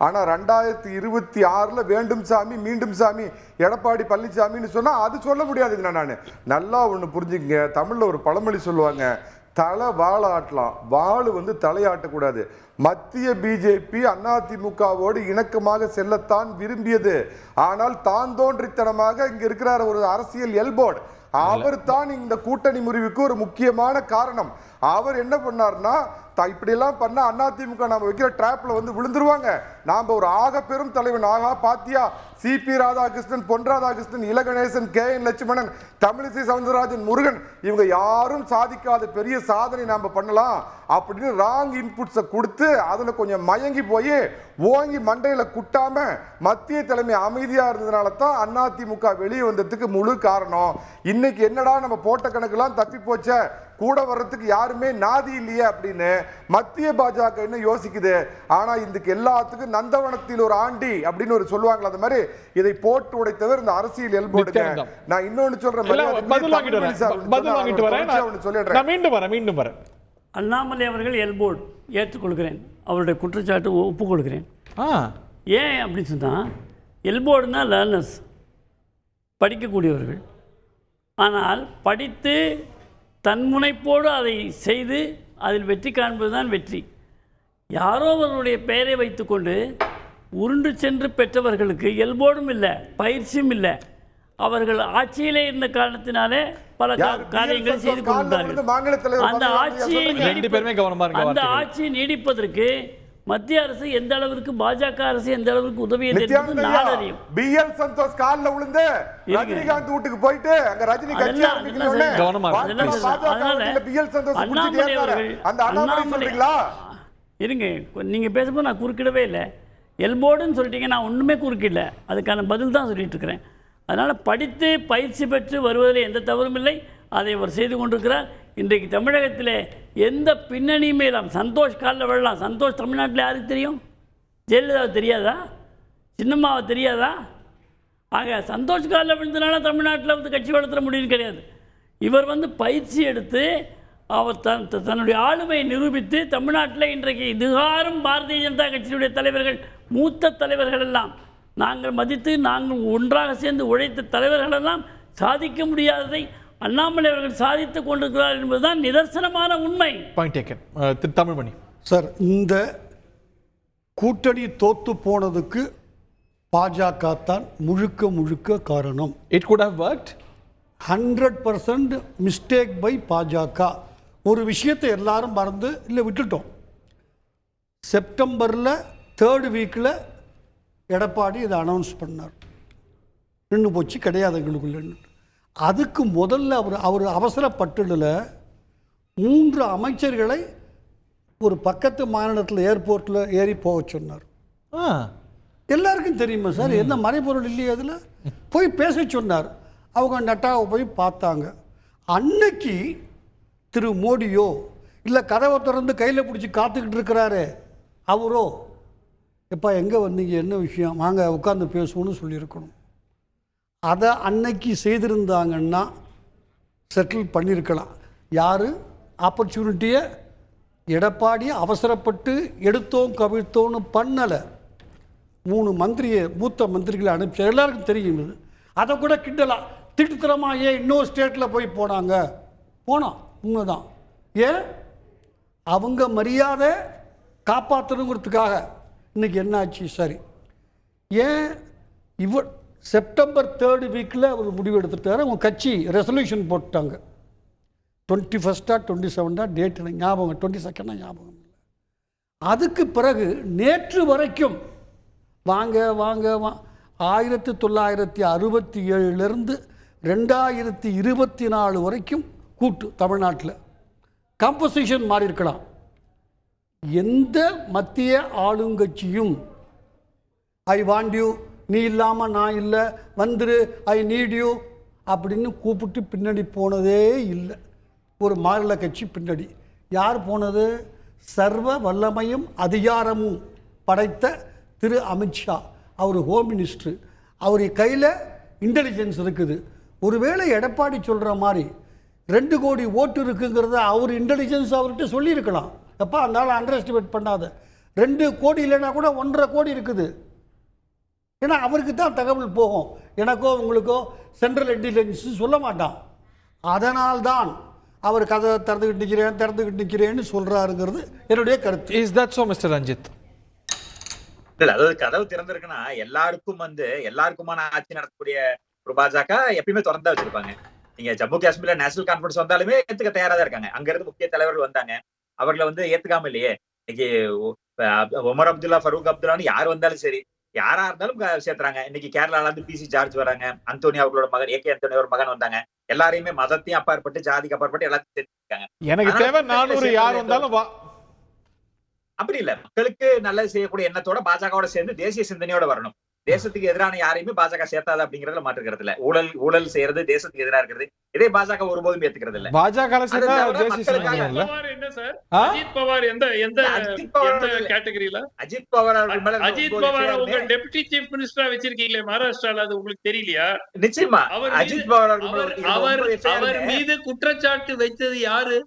ஆனால் 2026 வேண்டும் சாமி மீண்டும் சாமி எடப்பாடி பழனிசாமின்னு சொன்னால் அது சொல்ல முடியாதுங்க. நான் நல்லா ஒன்று புரிஞ்சுக்கங்க. தமிழில் ஒரு பழமொழி சொல்லுவாங்க, தலை வாழை ஆட்டலாம், வாள் தலையாட்டக்கூடாது. மத்திய பிஜேபி அதிமுகவோடு இணக்கமாக செல்லத்தான் விரும்பியது. ஆனால் தான் தோன்றித்தனமாக இங்க இருக்கிற ஒரு அரசியல் எல்போர்டு, அவர் தான் இந்த கூட்டணி முறிவுக்கு ஒரு முக்கியமான காரணம். அவர் என்ன பண்ணார்னா, இப்படி எல்லாம் பண்ண அதிமுக நாம வைக்கிற டிராப்ல விழுந்துருவாங்க, நாம ஒரு ஆக பெரும் தலைவன், ஆகா பாத்தியா சிபி ராதாகிருஷ்ணன், பொன் ராதாகிருஷ்ணன், இலகணேசன், KN லட்சுமணன், தமிழிசை சவுந்தரராஜன், முருகன், இவங்க யாரும் சாதிக்காத பெரிய சாதனை நாம பண்ணலாம் அப்படின்னு ராங் இன்புட்ஸை கொடுத்து அதுல கொஞ்சம் மயங்கி போய் ஓங்கி மண்டையில குட்டாம மத்திய தலைமை அமைதியா இருந்ததுனால தான் அதிமுக வெளியே வந்ததுக்கு முழு காரணம். இன்னைக்கு என்னடா நம்ம போட்ட கணக்கெல்லாம் தப்பி போச்ச, கூட வர்றதுக்கு யாருமே நாதி இல்லையே அப்படின்னு மத்திய பாஜக என்ன யோசிக்குது. ஆனா இதுக்கு எல்லாத்துக்கும் நந்தவனத்தில் ஒரு ஆண்டி அப்படின்னு ஒரு சொல்லுவாங்களா, அந்த மாதிரி இதை போட்டு உடைத்தவர் இந்த அரசியல் எல்போடுங்க. நான் இன்னொன்னு சொல்றேன், மீண்டும் வரேன். அண்ணாமலை அவர்கள் எல்போர்டு ஏற்றுக்கொள்கிறேன், அவருடைய குற்றச்சாட்டு ஒப்புக்கொள்கிறேன். ஏன் அப்படின்னு சொன்னால், எல்போர்டுனா லேர்னர்ஸ், படிக்கக்கூடியவர்கள். ஆனால் படித்து தன்முனைப்போடு அதை செய்து அதில் வெற்றி காண்பது தான் வெற்றி. யாரோ அவர்களுடைய பெயரை வைத்துக்கொண்டு உருண்டு சென்று பெற்றவர்களுக்கு எல்போர்டும் இல்லை, பயிற்சியும் இல்லை. அவர்கள் ஆட்சியிலே இருந்த காரணத்தினாலே பல காரியங்களை செய்து கொண்டிருந்தார்கள். அந்த ஆட்சியை நீடிப்பதற்கு மத்திய அரசு எந்த அளவிற்கு, பாஜக அரசு எந்த அளவிற்கு உதவியது என்பது நாடறியும். BL சந்தோஷ் கால்ல விழுந்து ரஜினிகாந்த் வீட்டுக்கு போயிட்டு அங்க ரஜினி கட்சி ஆரம்பிக்கணும்னு BL சந்தோஷ் அண்ணாமலை அவர்கள், அண்ணாமலை இருங்க, நீங்க பேசும்போது நான் குறுக்கிடவே இல்லை. எல்போர்டுன்னு சொல்லிட்டீங்க, நான் ஒன்றுமே குறுக்கிடல, அதுக்கான பதில் தான் சொல்லிட்டு இருக்கிறேன். அதனால் படித்து பயிற்சி பெற்று வருவதில் எந்த தவறும் இல்லை, அதை அவர் செய்து கொண்டிருக்கிறார். இன்றைக்கு தமிழகத்தில் எந்த பின்னணியுமே இல்லாமல் சந்தோஷ் காலில் விழலாம். சந்தோஷ் தமிழ்நாட்டில் யாருக்கு தெரியும்? ஜெயலலிதாவை தெரியாதா? சின்னம்மாவை தெரியாதா? ஆக சந்தோஷ் காலில் விழுந்தனால தமிழ்நாட்டில் கட்சி வளர்த்துற முடியும்னு கிடையாது. இவர் பயிற்சி எடுத்து அவர் தன்னுடைய ஆளுமையை நிரூபித்து தமிழ்நாட்டில் இன்றைக்கு இதுகாரும் பாரதிய ஜனதா கட்சியினுடைய தலைவர்கள், மூத்த தலைவர்கள் எல்லாம் நாங்கள் மதித்து நாங்கள் ஒன்றாக சேர்ந்து உழைத்த தலைவர்களெல்லாம் சாதிக்க முடியாததை அண்ணாமலை அவர்கள் சாதித்துக் கொண்டிருக்கிறார் என்பதுதான் நிதர்சனமான உண்மை. தமிழ்மணி சார், இந்த கூட்டணி தோத்து போனதுக்கு பாஜக தான் முழுக்க முழுக்க காரணம். It could have worked. 100% mistake by பாஜக. ஒரு விஷயத்தை எல்லாரும் மறந்து இல்லை விட்டுட்டோம். செப்டம்பரில் 3rd வீக்கில் எடப்பாடி இதை அனௌன்ஸ் பண்ணார், நின்று போச்சு, கிடையாது எங்களுக்குள்ள. அதுக்கு முதல்ல அவர் அவசரப்பட்டுல 3 அமைச்சர்களை ஒரு பக்கத்து மாநிலத்தில் ஏர்போர்ட்டில் ஏறி போக சொன்னார். எல்லாருக்கும் தெரியுமா சார், என்ன மறைபொருள் இல்லையே, அதில் போய் பேச சொன்னார். அவங்க நட்டாவை போய் பார்த்தாங்க. அன்னைக்கு திரு மோடியோ இல்லை கதவை திறந்து கையில் பிடிச்சி காத்துக்கிட்டு இருக்கிறாரு அவரோ, எப்பா எங்கே வந்தீங்க, என்ன விஷயம், வாங்க உட்காந்து பேசுவோன்னு சொல்லியிருக்கணும். அதை அன்னைக்கு செய்திருந்தாங்கன்னா செட்டில் பண்ணியிருக்கலாம். யார் ஆப்பர்ச்சுனிட்டியை எடப்பாடி அவசரப்பட்டு எடுத்தோம் கவிழ்த்தோன்னு பண்ணலை. 3 மந்திரியை, மூத்த மந்திரிகளை அனுப்பிச்சு, எல்லாருக்கும் தெரியும். இது அதை கூட கிண்டலாம், திட்டுத்தரமா ஏன் இன்னொரு ஸ்டேட்டில் போய் போனாங்க, போனோம், உண்மைதான். ஏன் அவங்க மரியாதை காப்பாற்றணுங்கிறதுக்காக. இன்னைக்கு என்ன ஆச்சு? சரி, ஏன் இவர் செப்டம்பர் 3rd வீக்கில் அவர் முடிவு எடுத்துட்டார். அவங்க கட்சி ரெசல்யூஷன் போட்டாங்க. 21 27 டேட் ஞாபகம், 22 ஞாபகம் இல்லை. அதுக்கு பிறகு நேற்று வரைக்கும் வாங்க வாங்க 1967 2024 வரைக்கும் கூட்டு தமிழ்நாட்டில் கம்போசிஷன் மாறி இருக்கலாம். எந்த மத்திய ஆளுங்கட்சியும் ஐ வாண்ட் யூ, நீ இல்லாமல் நான் இல்லை, வந்துரு, ஐ நீட் யூ அப்படின்னு கூப்பிட்டு பின்னாடி போனதே இல்லை. ஒரு மாநில கட்சி பின்னாடி யார் போனது? சர்வ வல்லமையும் அதிகாரமும் படைத்த திரு அமித்ஷா, அவர் ஹோம் மினிஸ்டர், அவர் கையில் இன்டெலிஜென்ஸ் இருக்குது. ஒருவேளை எடப்பாடி சொல்கிற மாதிரி 2 கோடி ஓட்டு இருக்குங்கிறத அவர் இன்டெலிஜென்ஸ் அவர்கிட்ட சொல்லியிருக்கலாம். அப்பா அதனால் அண்டர் எஸ்டிமேட் பண்ணாத. 2 கோடி இல்லைன்னா கூட 1.5 கோடி இருக்குது. ஏன்னா அவருக்கு தான் தகவல் போகும், எனக்கோ உங்களுக்கோ சென்ட்ரல் இன்டெலிஜென்ஸ் சொல்ல மாட்டான். அதனால்தான் அவர் கதை திறந்துக்கிட்டு நிற்கிறேன்னு சொல்கிறாருங்கிறது என்னுடைய கருத்து. Is that so mister Ranjith? இல்ல, அதாவது கதவு திறந்திருக்குன்னா எல்லாருக்குமான ஆட்சி நடத்தக்கூடிய ஒரு பாஜக எப்பயுமே திறந்தா வச்சிருப்பாங்க. நீங்க ஜம்மு காஷ்மீர்ல நேஷனல் கான்ஃபரன்ஸ் வந்தாலுமே ஏத்துக்க தயாரா தான் இருக்காங்க. அங்க இருந்து முக்கிய தலைவர்கள் வந்தாங்க, அவர்களை ஏத்துக்காம இல்லையே. இன்னைக்கு ஒமர் அப்துல்லா, ஃபரூக் அப்துல்லான்னு யார் வந்தாலும் சரி, யாரா இருந்தாலும் சேர்த்துறாங்க. இன்னைக்கு கேரளால இருந்து பிசி ஜார்ஜ் வராங்க, அந்தோனி அவர்களோட மகன் ஏகே அந்தோனி ஒரு மகன் வந்தாங்க. எல்லாரையுமே மதத்தையும் அப்பாற்பட்டு ஜாதிக்கு அப்பாற்பட்டு எல்லாத்தையும் சேர்த்துருக்காங்க. எனக்கு தேவை 400 யார் வந்தாலும் அப்படி இல்ல, மக்களுக்கு நல்லது செய்யக்கூடிய எண்ணத்தோட பாஜகவோட சேர்ந்து தேசிய சிந்தனையோட வரணும். தேசத்துக்கு எதிரான யாரையுமே பாஜக சேர்த்தாது அப்படிங்கறதுல மாற்றுக்கிறது இல்ல. ஊழல் செய்யறது தேசத்துக்கு எதிராக இருக்கிறது, இதே பாஜக ஒருபோதும் ஏத்துக்கிறது இல்ல. பாஜக என்ன சார், அஜித் பவார் எந்த கேட்டகரியில? அஜித் பவார் உங்க டெபுட்டி சீஃப் மினிஸ்டரா வச்சிருக்கீங்களே மகாராஷ்டிரால, அது உங்களுக்கு தெரியலையா? நிச்சயமா அஜித் பவார் அவர் மீது குற்றச்சாட்டு வைத்தது யாரு?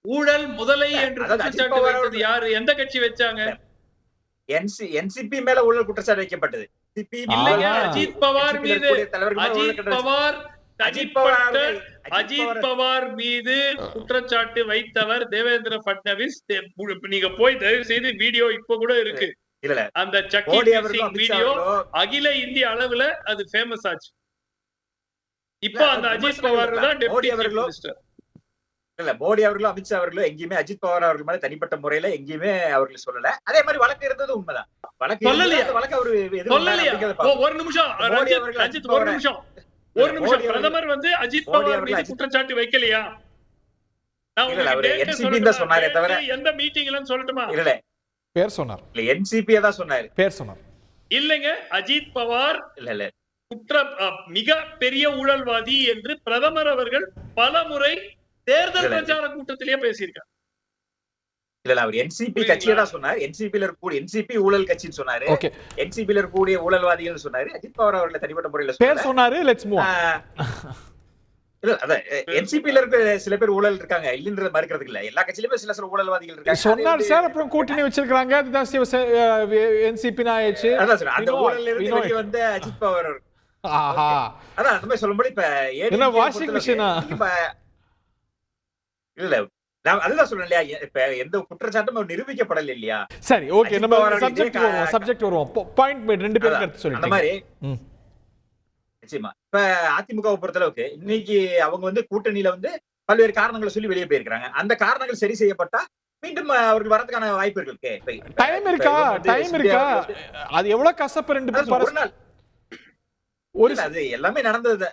ஊழல் முதலை என்று குற்றச்சாட்டு வைத்தது யாரு? எந்த கட்சி வச்சாங்க? என்சிபி மேல ஊழல் குற்றச்சாட்டு வைக்கப்பட்டது. அஜித் பவார் மீது அஜித் பவார் மீது குற்றச்சாட்டு வைத்தவர் தேவேந்திர பட்னவிஸ். நீங்க போய் தயவு செய்து வீடியோ இப்ப கூட இருக்கு, அந்த சக்கி வீடியோ அகில இந்திய அளவுல அது ஃபேமஸ் ஆச்சு. இப்போ அந்த அஜித் பவார் தான் டெப்யூட்டி மினிஸ்டர். இல்ல, மோடி அவர்களும் அமித்ஷா அவர்களும் எங்கேயுமே அஜித் பவார் அவர்கள் மேல தனிப்பட்ட முறையில எங்கேயுமே அவர்கள் சொல்லல. அதே மாதிரி வழக்கு இருந்தது உண்மைதான். வழக்கு ஒரு நிமிஷம் பிரதமர் அஜித் பவார் மீது குற்றச்சாட்டு வைக்கலையா? சொன்னாரே தவிர எந்த மீட்டிங்ல சொல்லட்டுமா? இல்ல, பேர் சொன்னார். இல்ல, என்சிபி தான் சொன்னாரு, பேர் சொன்னார். இல்லங்க, அஜித் பவார் இல்ல மிக பெரிய ஊழல்வாதி என்று பிரதமர் அவர்கள் பல முறை தேர்தல் பிரச்சார கூட்டத்திலேயே பேசியிருக்காரு. இல்ல, அவர் என்சிபி கட்சியை தான் சொன்னார். என்சிபி ஊழல் கட்சின்னு சொன்னாரு. என்சிபில இருக்கக்கூடிய ஊழல்வாதிகள் சொன்னாரு. அஜித் பவார் அவர்களை தனிப்பட்ட முறையில சொன்னாரு. இல்ல, அத என்சிபில இருக்க சில பேர் ஊழல் இருக்காங்க, இல்லன்றத மறுக்கிறதுக்கு இல்ல. எல்லா கட்சியிலுமே சில ஊழல்வாதிகள் இருக்காங்க சொன்னார் சார். அப்புறம் கூட்டணி வச்சிருக்காங்க, அதுதான் என்சிபி ஆயிடுச்சு. அதான் சார், அந்த ஊழல் இருந்து வெளிய அஜித் பவார். அதான் அந்த மாதிரி சொல்லும்போது இப்ப வாஷிங் மிஷினா இல்ல, அதுதான் சொல்றேன் இல்லையா, இப்ப எந்த குற்றச்சாட்டும் நிரூபிக்கப்படல இல்லையா? சரி, ஓகே, நம்ம சப்ஜெக்ட் வருவோம். பாயிண்ட் மேட், ரெண்டு பேரும் கருத்து சொல்லுங்க. அந்த மாதிரி நிச்சயமா இப்ப அதிமுகவை பொறுத்தளவுக்கு இன்னைக்கு அவங்க கூட்டணியில பல்வேறு காரணங்களை சொல்லி வெளியே போயிருக்காங்க. அந்த காரணங்கள் சரி செய்யப்பட்டா மீண்டும் அவர்கள் வரதுக்கான வாய்ப்பு இருக்கு. டைம் இருக்கா? அது எவ்வளவு கசப்பு? ஒரு நாள் அது எல்லாமே நடந்தது.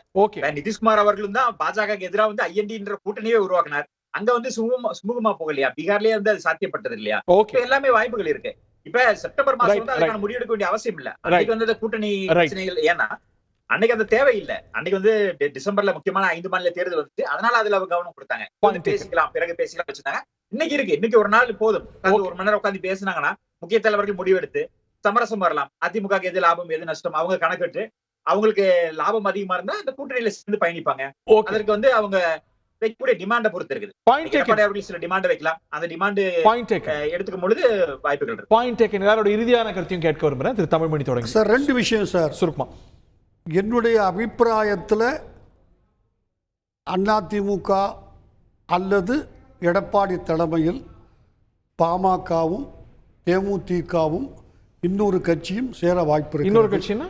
நிதிஷ்குமார் அவர்களும் தான் பாஜக எதிராக ஐஎன்டின்ற கூட்டணியே உருவாக்கினார். அங்க சுமூகமா போகலையா? பீகார்லயே அது சாத்தியப்பட்டது இல்லையா? எல்லாமே வாய்ப்புகள் இருக்கு. இப்ப செப்டம்பர் மாசம் அதுக்கான முடிவெடுக்க வேண்டிய அவசியம் இல்ல. அன்னைக்கு கூட்டணி பிரச்சனைகள், ஏன்னா அன்னைக்கு அந்த தேவை இல்ல. அன்னைக்கு டிசம்பர்ல முக்கியமான 5 மாநில தேர்தல் வந்துச்சு. அதனால அதுல அவங்க கவனம் கொடுத்தாங்க. பேசிக்கலாம், பிறகு பேசிக்கலாம் வச்சிருந்தாங்க. இன்னைக்கு இருக்கு, இன்னைக்கு ஒரு நாள் போதும். 1 மணி நேரம் உட்காந்து பேசினாங்கன்னா முக்கிய தலைவர்கள் முடிவெடுத்து சமரசம் வரலாம். அதிமுக எது லாபம் எது நஷ்டம் அவங்க கணக்கிட்டு அவங்களுக்கு லாபம் அதிகமா இருந்தா அந்த கூட்டணியில சேர்ந்து பயணிப்பாங்க. அதற்கு அவங்க வைக்கக்கூடிய டிமாண்ட பொறுத்து இருக்குது. அவர்கள் சில டிமாண்ட் வைக்கலாம். அந்த டிமாண்ட் எடுத்துக்கும் பொழுது வாய்ப்புகள் இருக்கு. Point taken. யாரோட இறுதியான கருத்தையும் கேட்க விரும்புறேன். திரு தமிழ்மணி தொடங்க சார். 2 விஷயம் சார், சுருக்கமா. என்னுடைய அபிப்பிராயத்தில் அதிமுக அல்லது எடப்பாடி தலைமையில் பாமகவும் தேமுதிகவும் இன்னொரு கட்சியும் சேர வாய்ப்பு இருக்கு. இன்னொரு கட்சினா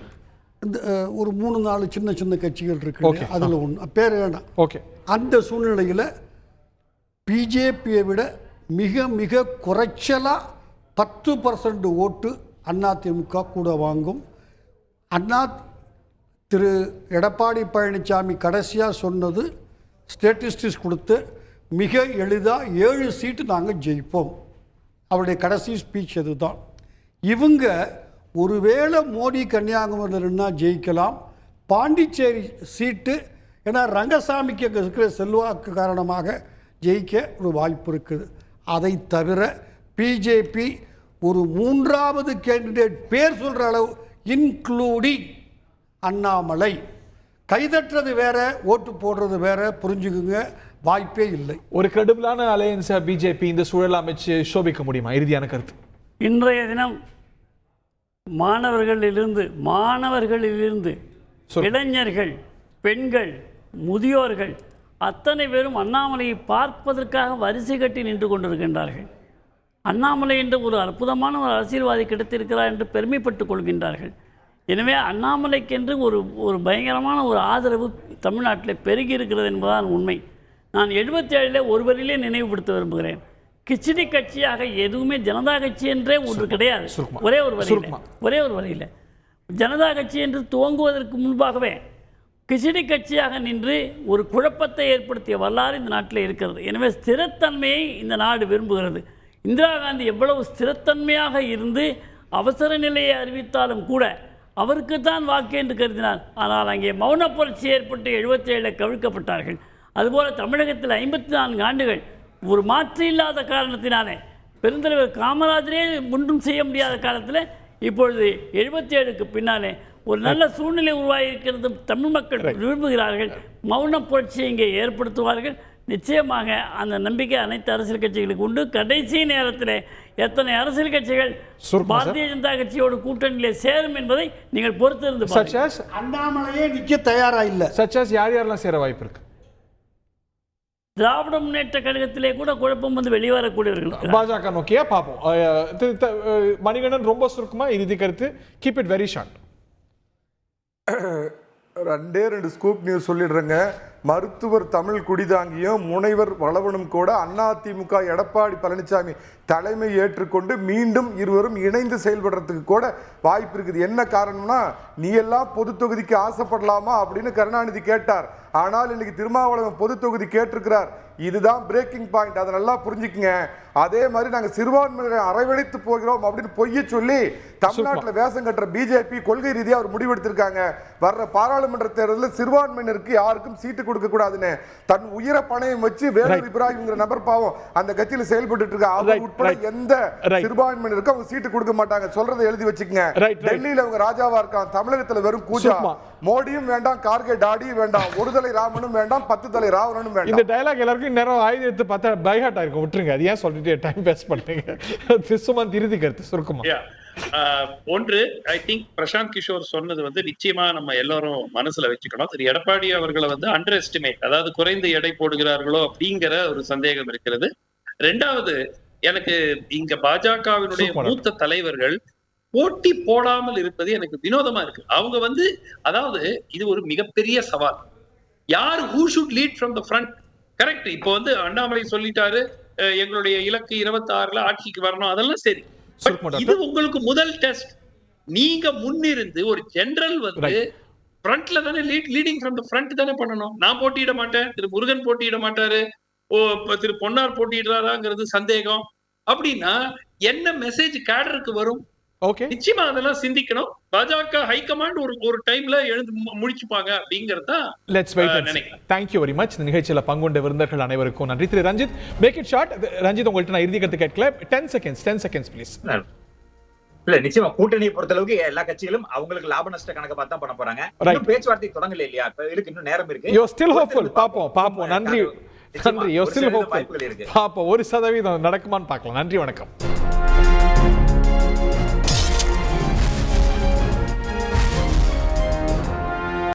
இந்த ஒரு 3-4 சின்ன சின்ன கட்சிகள் இருக்கு, அதில் ஒன்று பேர் வேண்டாம். ஓகே. அந்த சூழ்நிலையில் பிஜேபியை விட மிக மிக குறைச்சலாக 10% ஓட்டு அதிமுக கூட வாங்கும். திரு எடப்பாடி பழனிசாமி கடைசியாக சொன்னது ஸ்டேட்டிஸ்டிக்ஸ் கொடுத்து மிக எளிதாக 7 சீட்டு நாங்கள் ஜெயிப்போம். அவருடைய கடைசி ஸ்பீச் அதுதான். இவங்க ஒருவேளை மோடி கன்னியாகுமரியில் நின்னா ஜெயிக்கலாம். பாண்டிச்சேரி சீட்டு ஏன்னா ரங்கசாமிக்கு அங்கே இருக்கிற செல்வாக்கு காரணமாக ஜெயிக்க ஒரு வாய்ப்பு இருக்குது. அதை தவிர பிஜேபி ஒரு 3வது கேண்டிடேட் பேர் சொல்கிற அளவு இன்க்ளூடிங் அண்ணாமலை கைதட்டுறது வேற, ஓட்டு போடுறது வேற, புரிஞ்சுக்குங்க. வாய்ப்பே இல்லை. ஒரு கிரெடிபிளான அலையன்ஸை பிஜேபி இந்த சூழல் அமைச்சு சோபிக்க முடியுமா? இறுதியான கருத்து. இன்றைய தினம் மாணவர்களிலிருந்து இளைஞர்கள், பெண்கள், முதியோர்கள் அத்தனை பேரும் அண்ணாமலையை பார்ப்பதற்காக வரிசை கட்டி நின்று கொண்டிருக்கின்றார்கள். அண்ணாமலை என்ற ஒரு அற்புதமான ஒரு அரசியல்வாதி கிடைத்திருக்கிறார் என்று பெருமைப்பட்டுக் கொள்கின்றார்கள். எனவே அண்ணாமலைக்கென்று ஒரு பயங்கரமான ஒரு ஆதரவு தமிழ்நாட்டில் பெருகி இருக்கிறது என்பதுதான் உண்மை. நான் 77 ஒருவரிலே நினைவுபடுத்த விரும்புகிறேன். கிச்சடி கட்சியாக எதுவுமே ஜனதா கட்சி என்றே ஒன்று கிடையாது. ஒரே ஒரு வரியில் ஜனதா கட்சி என்று துவங்குவதற்கு முன்பாகவே கிச்சடி கட்சியாக நின்று ஒரு குழப்பத்தை ஏற்படுத்திய வரலாறு இந்த நாட்டில் இருக்கிறது. எனவே ஸ்திரத்தன்மையை இந்த நாடு விரும்புகிறது. இந்திரா காந்தி எவ்வளவு ஸ்திரத்தன்மையாக இருந்து அவசர நிலையை அறிவித்தாலும் கூட அவருக்கு தான் வாக்கு என்று கருதினார். ஆனால் அங்கே மௌன புரட்சி ஏற்பட்டு 77 கவிழ்க்கப்பட்டார்கள். அதுபோல் தமிழகத்தில் 54 ஆண்டுகள் ஒரு மாற்று இல்லாத காரணத்தினாலே பெருந்தலைவர் காமராஜரே ஒன்றும் செய்ய முடியாத காலத்தில் இப்பொழுது 77க்கு பின்னாலே ஒரு நல்ல சூழ்நிலை உருவாகியிருக்கிறது. தமிழ் மக்கள் விரும்புகிறார்கள். மௌன புரட்சியை இங்கே ஏற்படுத்துவார்கள். நிச்சயமாக அந்த நம்பிக்கை அனைத்து அரசியல் கட்சிகளுக்கு உண்டு. கடைசி நேரத்தில் எத்தனை அரசியல் கட்சிகள் பாரதிய ஜனதா கட்சியோடு கூட்டணியிலே சேரும் என்பதை நீங்கள் பொறுத்திருந்து பாருங்கள். அண்ணாமலையே நிற்க தயாரா இல்லை. சச்சாஸ் யார் யாரெல்லாம் சேர வாய்ப்பு இருக்கு? திராவிட முன்னேற்ற கழகத்திலே கூட குழப்பம் வந்து வெளிவரக்கூடியவர்கள் பாஜக நோக்கியா பார்ப்போம். மணிகண்டன் ரொம்ப சுருக்கமா இறுதி கருத்து. Keep it very short. 2 scoop news சொல்லிடுறேங்க. மருத்துவர் தமிழ் குடிதாங்கியும் முனைவர் வளவனும் கூட அதிமுக எடப்பாடி பழனிசாமி தலைமை ஏற்றுக்கொண்டு மீண்டும் இருவரும் இணைந்து செயல்படுறதுக்கு கூட வாய்ப்பு இருக்குது. என்ன காரணம்னா, நீ எல்லாம் பொது தொகுதிக்கு ஆசைப்படலாமா அப்படின்னு கருணாநிதி கேட்டார். ஆனால் இன்னைக்கு திருமாவளவன் பொது தொகுதி கேட்டிருக்கிறார். இதுதான் பிரேக்கிங் பாயிண்ட். அதை நல்லா புரிஞ்சுக்குங்க. அதே மாதிரி நாங்கள் சிறுபான்மையினரை அரவணைத்து போகிறோம் அப்படின்னு பொய்ய சொல்லி தமிழ்நாட்டில் வேஷம் கட்டுற பிஜேபி கொள்கை ரீதியாக ஒரு முடிவெடுத்திருக்காங்க. வர்ற பாராளுமன்ற தேர்தலில் சிறுபான்மையினருக்கு யாருக்கும் சீட்டு கொடுக்க கூடாதுன்னு தன் உயிரை பணையம் வச்சு வேலூர் இப்ராஹிம்ங்கிற நபர் பாவம் அந்த கட்சியில் செயல்பட்டு இருக்க. அவர் உட்பட எந்த சிறுபான்மையினருக்கும் அவங்க சீட்டு கொடுக்க மாட்டாங்க. சொல்றதை எழுதி வச்சுக்கங்க. டெல்லியில அவங்க ராஜாவா இருக்காங்க. தமிழகத்தில் வெறும் கூஜா. மோடியும் வேண்டாம், கார்கே டாடியும் வேண்டாம், ஒரு தலை ராமனும் வேண்டாம், 10 தலை ராவணனும் வேண்டாம். இந்த டயலாக் எல்லாருக்கும் நேரம் ஆயுத எடுத்து பார்த்தா பைஹாட் ஆயிருக்கும். விட்டுருங்க. அது ஏன் சொல்லிட்டு டைம் வேஸ்ட் பண்ணுங்க. சுமந்த் இறுதி கருத்து சுருக்கமா. ஒன்று, ஐ திங்க் பிரசாந்த் கிஷோர் சொன்னது வந்து நிச்சயமா நம்ம எல்லாரும் மனசுல வச்சுக்கணும். திரு எடப்பாடி அவர்களை வந்து அண்டர் எஸ்டிமேட், அதாவது குறைந்த எடை போடுகிறார்களோ அப்படிங்கிற ஒரு சந்தேகம் இருக்கிறது. 2வது, எனக்கு இங்க பாஜகவினுடைய மூத்த தலைவர்கள் போட்டி போடாமல் இருப்பது எனக்கு வினோதமா இருக்கு. அவங்க வந்து, அதாவது இது ஒரு மிகப்பெரிய சவால். யார் who should lead from the front? Correct. இப்போ வந்து அண்ணாமலை சொல்லிட்டாரு எங்களுடைய இலக்கு 26ல ஆட்சிக்கு வரணும். அதெல்லாம் சரி. இது உங்களுக்கு முதல் டெஸ்ட். நீங்க முன்னிருந்து ஒரு ஜெனரல் வந்து ஃப்ரண்ட்ல தானே லீடிங் ஃப்ரம் தி ஃப்ரண்ட் தானே பண்ணணும். நான் போட்டியிட மாட்டேன், திரு முருகன் போட்டியிட மாட்டாரு, திரு பொன்னார் போட்டியிடுறாராங்கிறது சந்தேகம். அப்படின்னா என்ன மெசேஜ் கேடருக்கு வரும்? நிச்சயமா அதெல்லாம் சிந்திக்கணும். பாஜக ஹைகமாண்ட் ஒரு டைம்ல எழுந்து முடிச்சுப்பாங்க அப்படிங்கறத let's wait and see. Thank you very much. இந்த நிகழ்ச்சியில பங்குண்ட விருந்தர்கள் அனைவருக்கும் நன்றி. திரு Ranjith, make it short. Ranjith, உங்கள்ட்ட நான் இறுதி கருத்து கேட்கல. 10 seconds ப்ளீஸ். இல்ல, நிச்சயமா கூட்டணியை பொறுத்தளவுக்கு எல்லா கட்சிகளும் அவங்களுக்கு லாப நஷ்ட கணக்கு பார்த்து தான் பண்ண போறாங்க. இன்னும் பேச்சுவார்த்தை தொடங்கல இல்லையா? இருக்கு, இன்னும் நேரம் இருக்கு. You still hopeful. பாப்போம். நன்றி. You still hopeful. பாப்போம் 1% நடக்குமான்னு பார்க்கலாம். நன்றி, வணக்கம்.